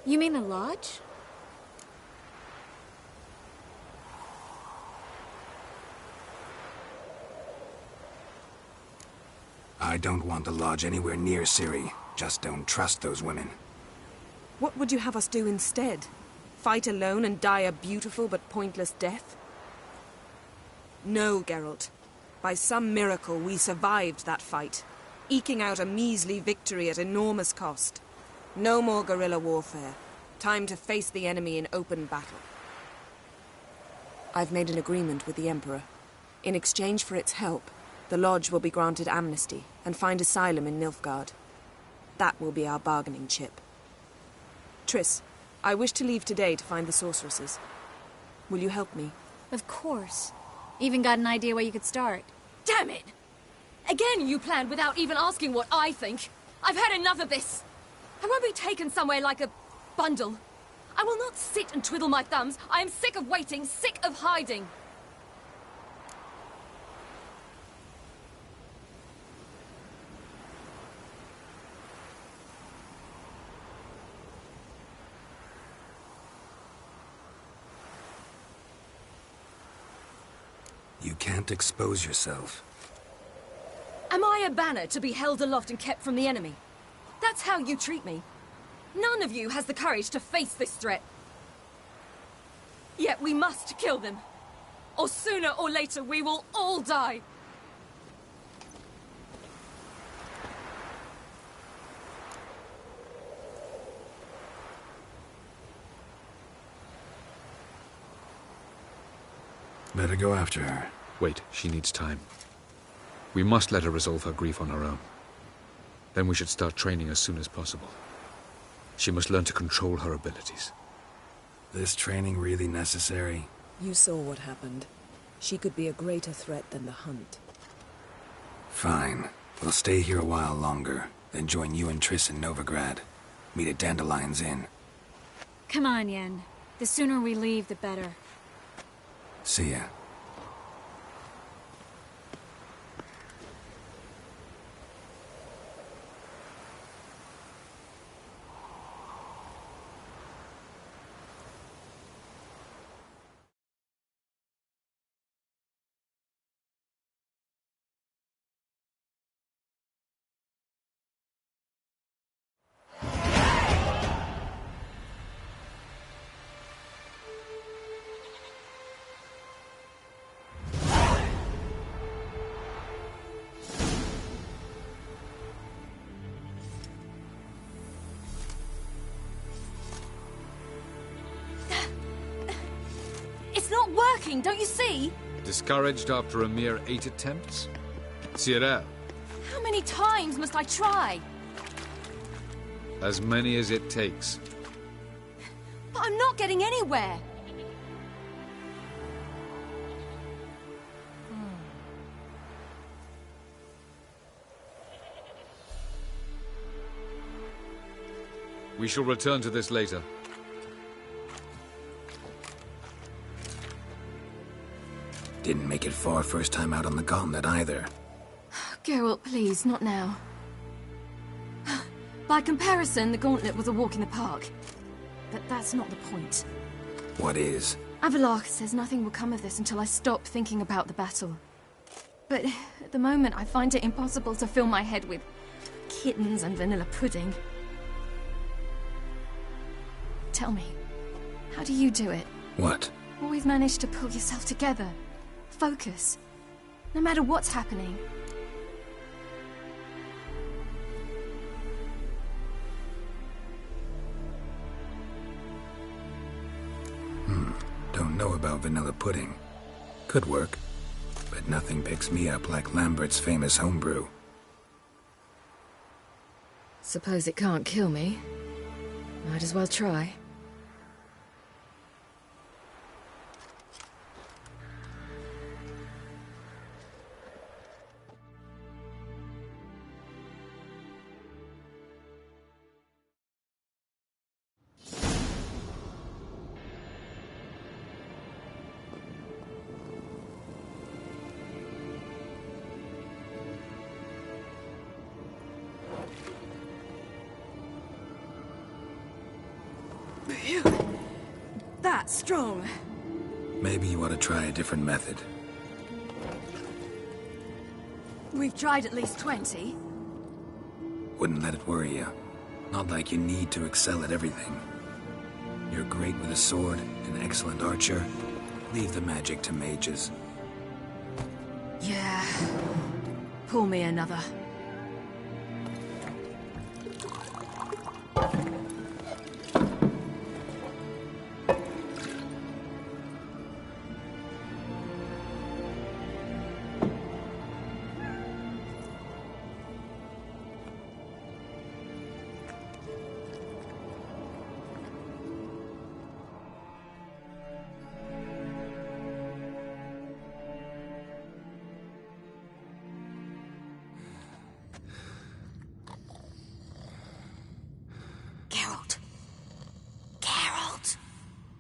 You mean the Lodge?
I don't want the Lodge anywhere near Ciri. Just don't trust those women.
What would you have us do instead? Fight alone and die a beautiful but pointless death? No, Geralt. By some miracle, we survived that fight, eking out a measly victory at enormous cost. No more guerrilla warfare. Time to face the enemy in open battle. I've made an agreement with the Emperor. In exchange for its help, the Lodge will be granted amnesty and find asylum in Nilfgaard. That will be our bargaining chip. Triss, I wish to leave today to find the sorceresses. Will you help me?
Of course. Even got an idea where you could start.
Damn it! Again you planned without even asking what I think. I've had enough of this. I won't be taken somewhere like a bundle. I will not sit and twiddle my thumbs. I am sick of waiting, sick of hiding.
You can't expose yourself.
Am I a banner to be held aloft and kept from the enemy? That's how you treat me. None of you has the courage to face this threat. Yet we must kill them. Or sooner or later we will all die.
Better go after her.
Wait, she needs time. We must let her resolve her grief on her own. Then we should start training as soon as possible. She must learn to control her abilities.
This training really necessary?
You saw what happened. She could be a greater threat than the Hunt.
Fine. We'll stay here a while longer, then join you and Triss in Novigrad. Meet at Dandelion's Inn.
Come on, Yen. The sooner we leave, the better.
See ya.
It's not working, don't you see?
Discouraged after a mere 8 attempts? Zirel,
How many times must I try?
as many as it takes.
But I'm not getting anywhere.
We shall return to this later.
Didn't make it far first time out on the gauntlet either.
Geralt, please, not now. By comparison, the gauntlet was a walk in the park. But that's not the point.
What is?
Avallac'h says nothing will come of this until I stop thinking about the battle. But at the moment, I find it impossible to fill my head with kittens and vanilla pudding. Tell me, how do you do it?
What?
Always manage to pull yourself together. Focus. No matter what's happening.
Don't know about vanilla pudding. Could work, but nothing picks me up like Lambert's famous homebrew.
Suppose it can't kill me. Might as well try. Phew. That's strong.
Maybe you ought to try a different method.
We've tried at least 20.
Wouldn't let it worry you. Not like you need to excel at everything. You're great with a sword, an excellent archer. Leave the magic to mages.
Yeah. Pull me another.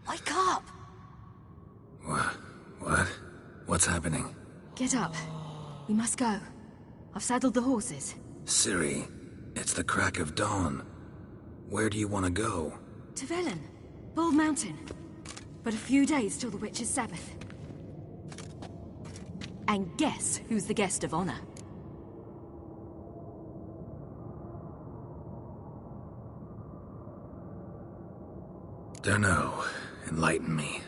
Wake up!
What? What's happening?
Get up. We must go. I've saddled the horses.
Ciri, it's the crack of dawn. Where do you want to go?
To Velen. Bald Mountain. But a few days till the Witch's Sabbath. And guess who's the guest of honor?
Dunno. Enlighten me.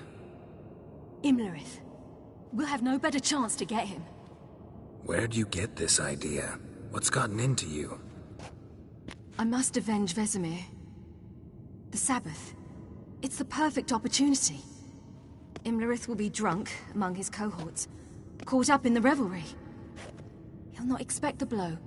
Imlerith. We'll have no better chance to get him.
Where'd you get this idea? What's gotten into you?
I must avenge Vesemir. The Sabbath. It's the perfect opportunity. Imlerith will be drunk among his cohorts, caught up in the revelry. He'll not expect the blow.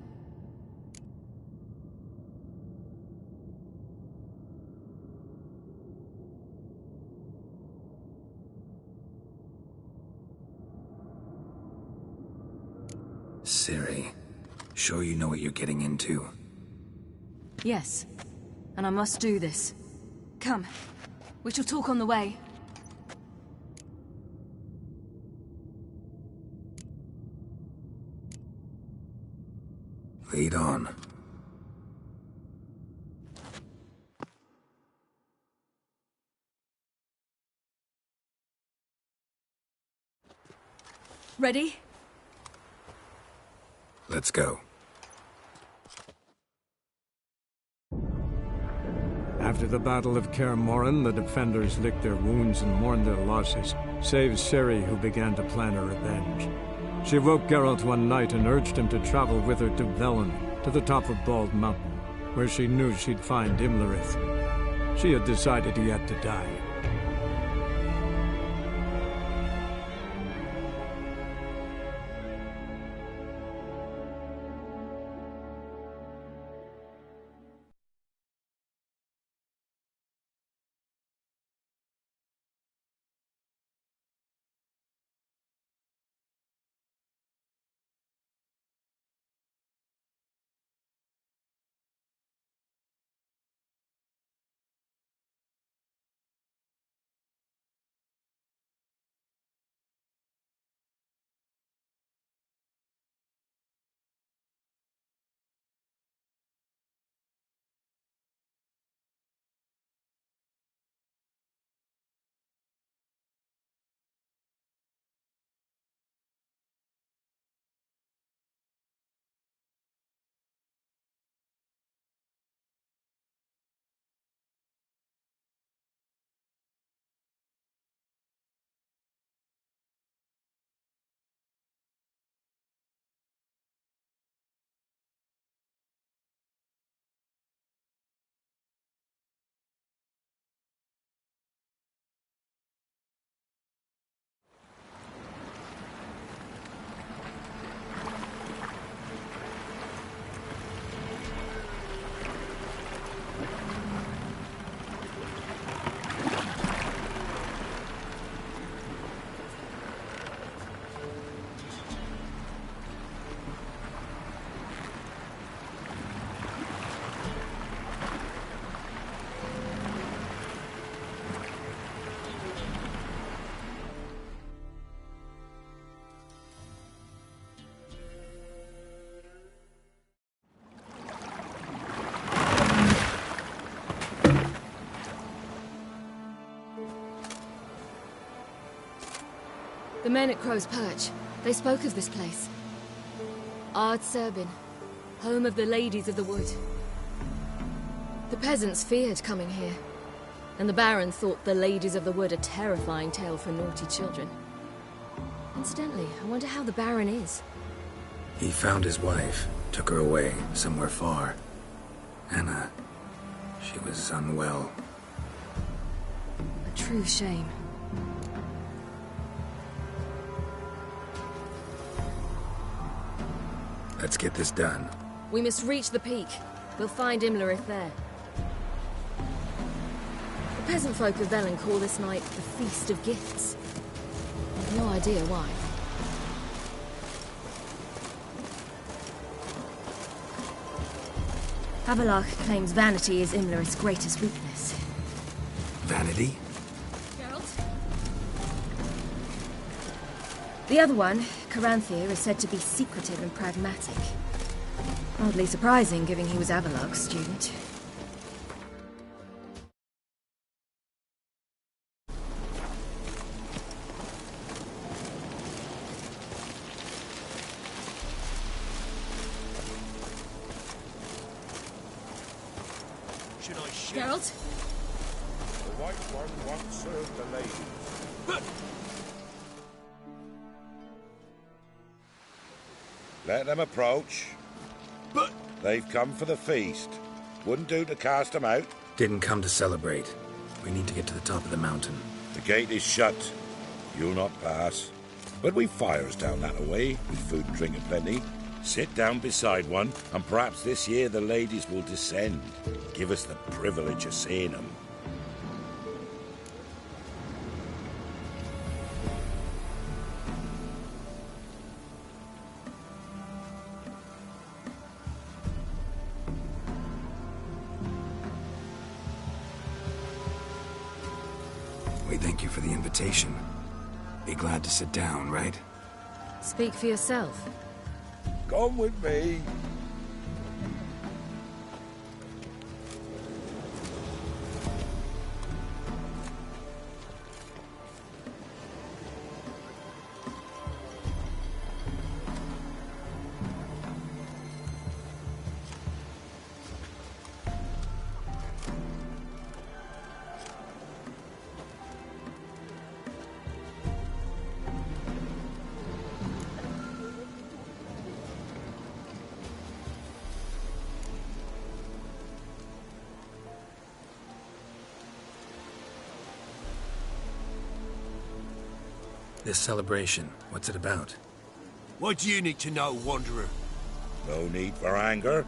Ciri, sure you know what you're getting into?
Yes, and I must do this. Come, we shall talk on the way.
Lead on.
Ready?
Let's go.
After the Battle of Kaer Morhen, the defenders licked their wounds and mourned their losses, save Ciri, who began to plan her revenge. She woke Geralt one night and urged him to travel with her to Velen, to the top of Bald Mountain, where she knew she'd find Imlerith. She had decided he had to die.
The men at Crow's Perch, they spoke of this place. Ard Serbin, home of the Ladies of the Wood. The peasants feared coming here, and the Baron thought the Ladies of the Wood a terrifying tale for naughty children. Incidentally, I wonder how the Baron is.
He found his wife, took her away, somewhere far. Anna, she was unwell.
A true shame.
Let's get this done.
We must reach the peak. We'll find Imlerith there. The peasant folk of Velen call this night the Feast of Gifts. I've no idea why. Havelach claims vanity is Imlerith's greatest weakness.
Vanity?
Geralt? The other one, Caranthir, is said to be secretive and pragmatic. Oddly surprising, given he was Havelach's student.
Should I shoot?
Geralt?
The White One once served the ladies. Let them approach.
But...
They've come for the feast. Wouldn't do to cast them out.
Didn't come to celebrate. We need to get to the top of the mountain.
The gate is shut. You'll not pass. But we've fires down that way, with food and drink aplenty. Sit down beside one, and perhaps this year the ladies will descend. Give us the privilege of seeing them.
We thank you for the invitation. Be glad to sit down, right?
Speak for yourself.
Come with me.
This celebration, what's it about?
What do you need to know, Wanderer?
No need for anger.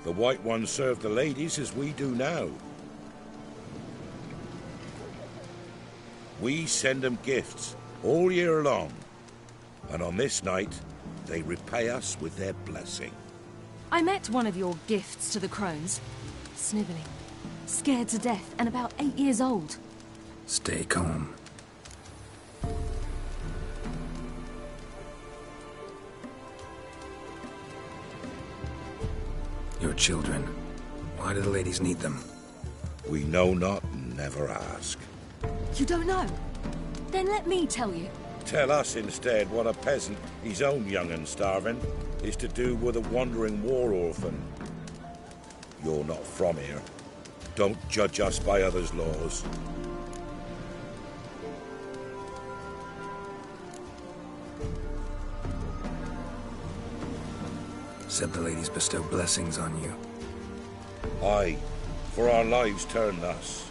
The White Ones serve the ladies as we do now. We send them gifts all year long. And on this night, they repay us with their blessing.
I met one of your gifts to the crones. Snivelling. Scared to death and about 8 years old.
Stay calm. Your children. Why do the ladies need them?
We know not and never ask.
You don't know? Then let me tell you.
Tell us instead what a peasant, his own young and starving, is to do with a wandering war orphan. You're not from here. Don't judge us by others' laws.
Said the ladies bestow blessings on you.
Aye, for our lives turn thus.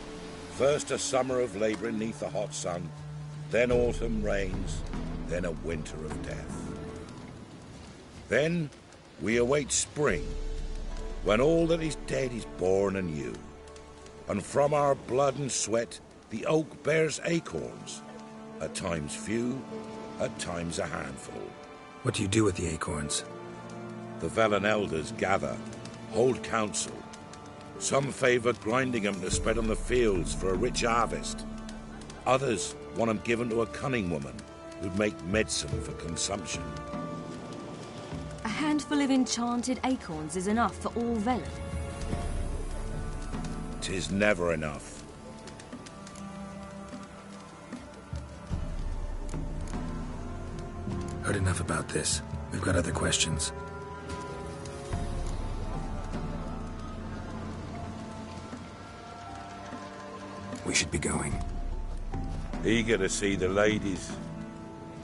First a summer of labouring neath the hot sun, then autumn rains, then a winter of death. Then we await spring, when all that is dead is born anew. And from our blood and sweat the oak bears acorns, at times few, at times a handful.
What do you do with the acorns?
The Velen elders gather, hold council. Some favour grinding them to spread on the fields for a rich harvest. Others want them given to a cunning woman who'd make medicine for consumption.
A handful of enchanted acorns is enough for all Velen.
'Tis never enough.
Heard enough about this. We've got other questions. We should be going.
Eager to see the ladies.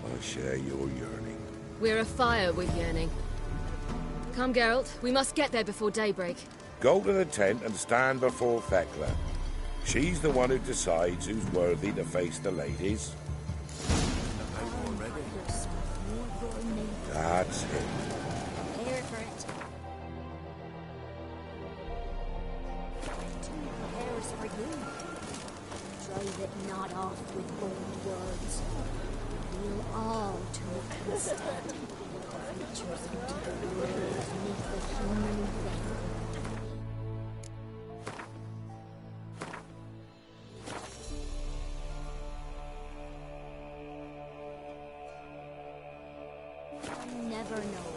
I share your yearning.
We're afire with yearning. Come, Geralt. We must get there before daybreak.
Go to the tent and stand before Thekla. She's the one who decides who's worthy to face the ladies. That's it.
Prepare for it. Two pairs for you. Drive it not off with bold words. We'll all talk instead. Creatures into the world meet the human realm. Never know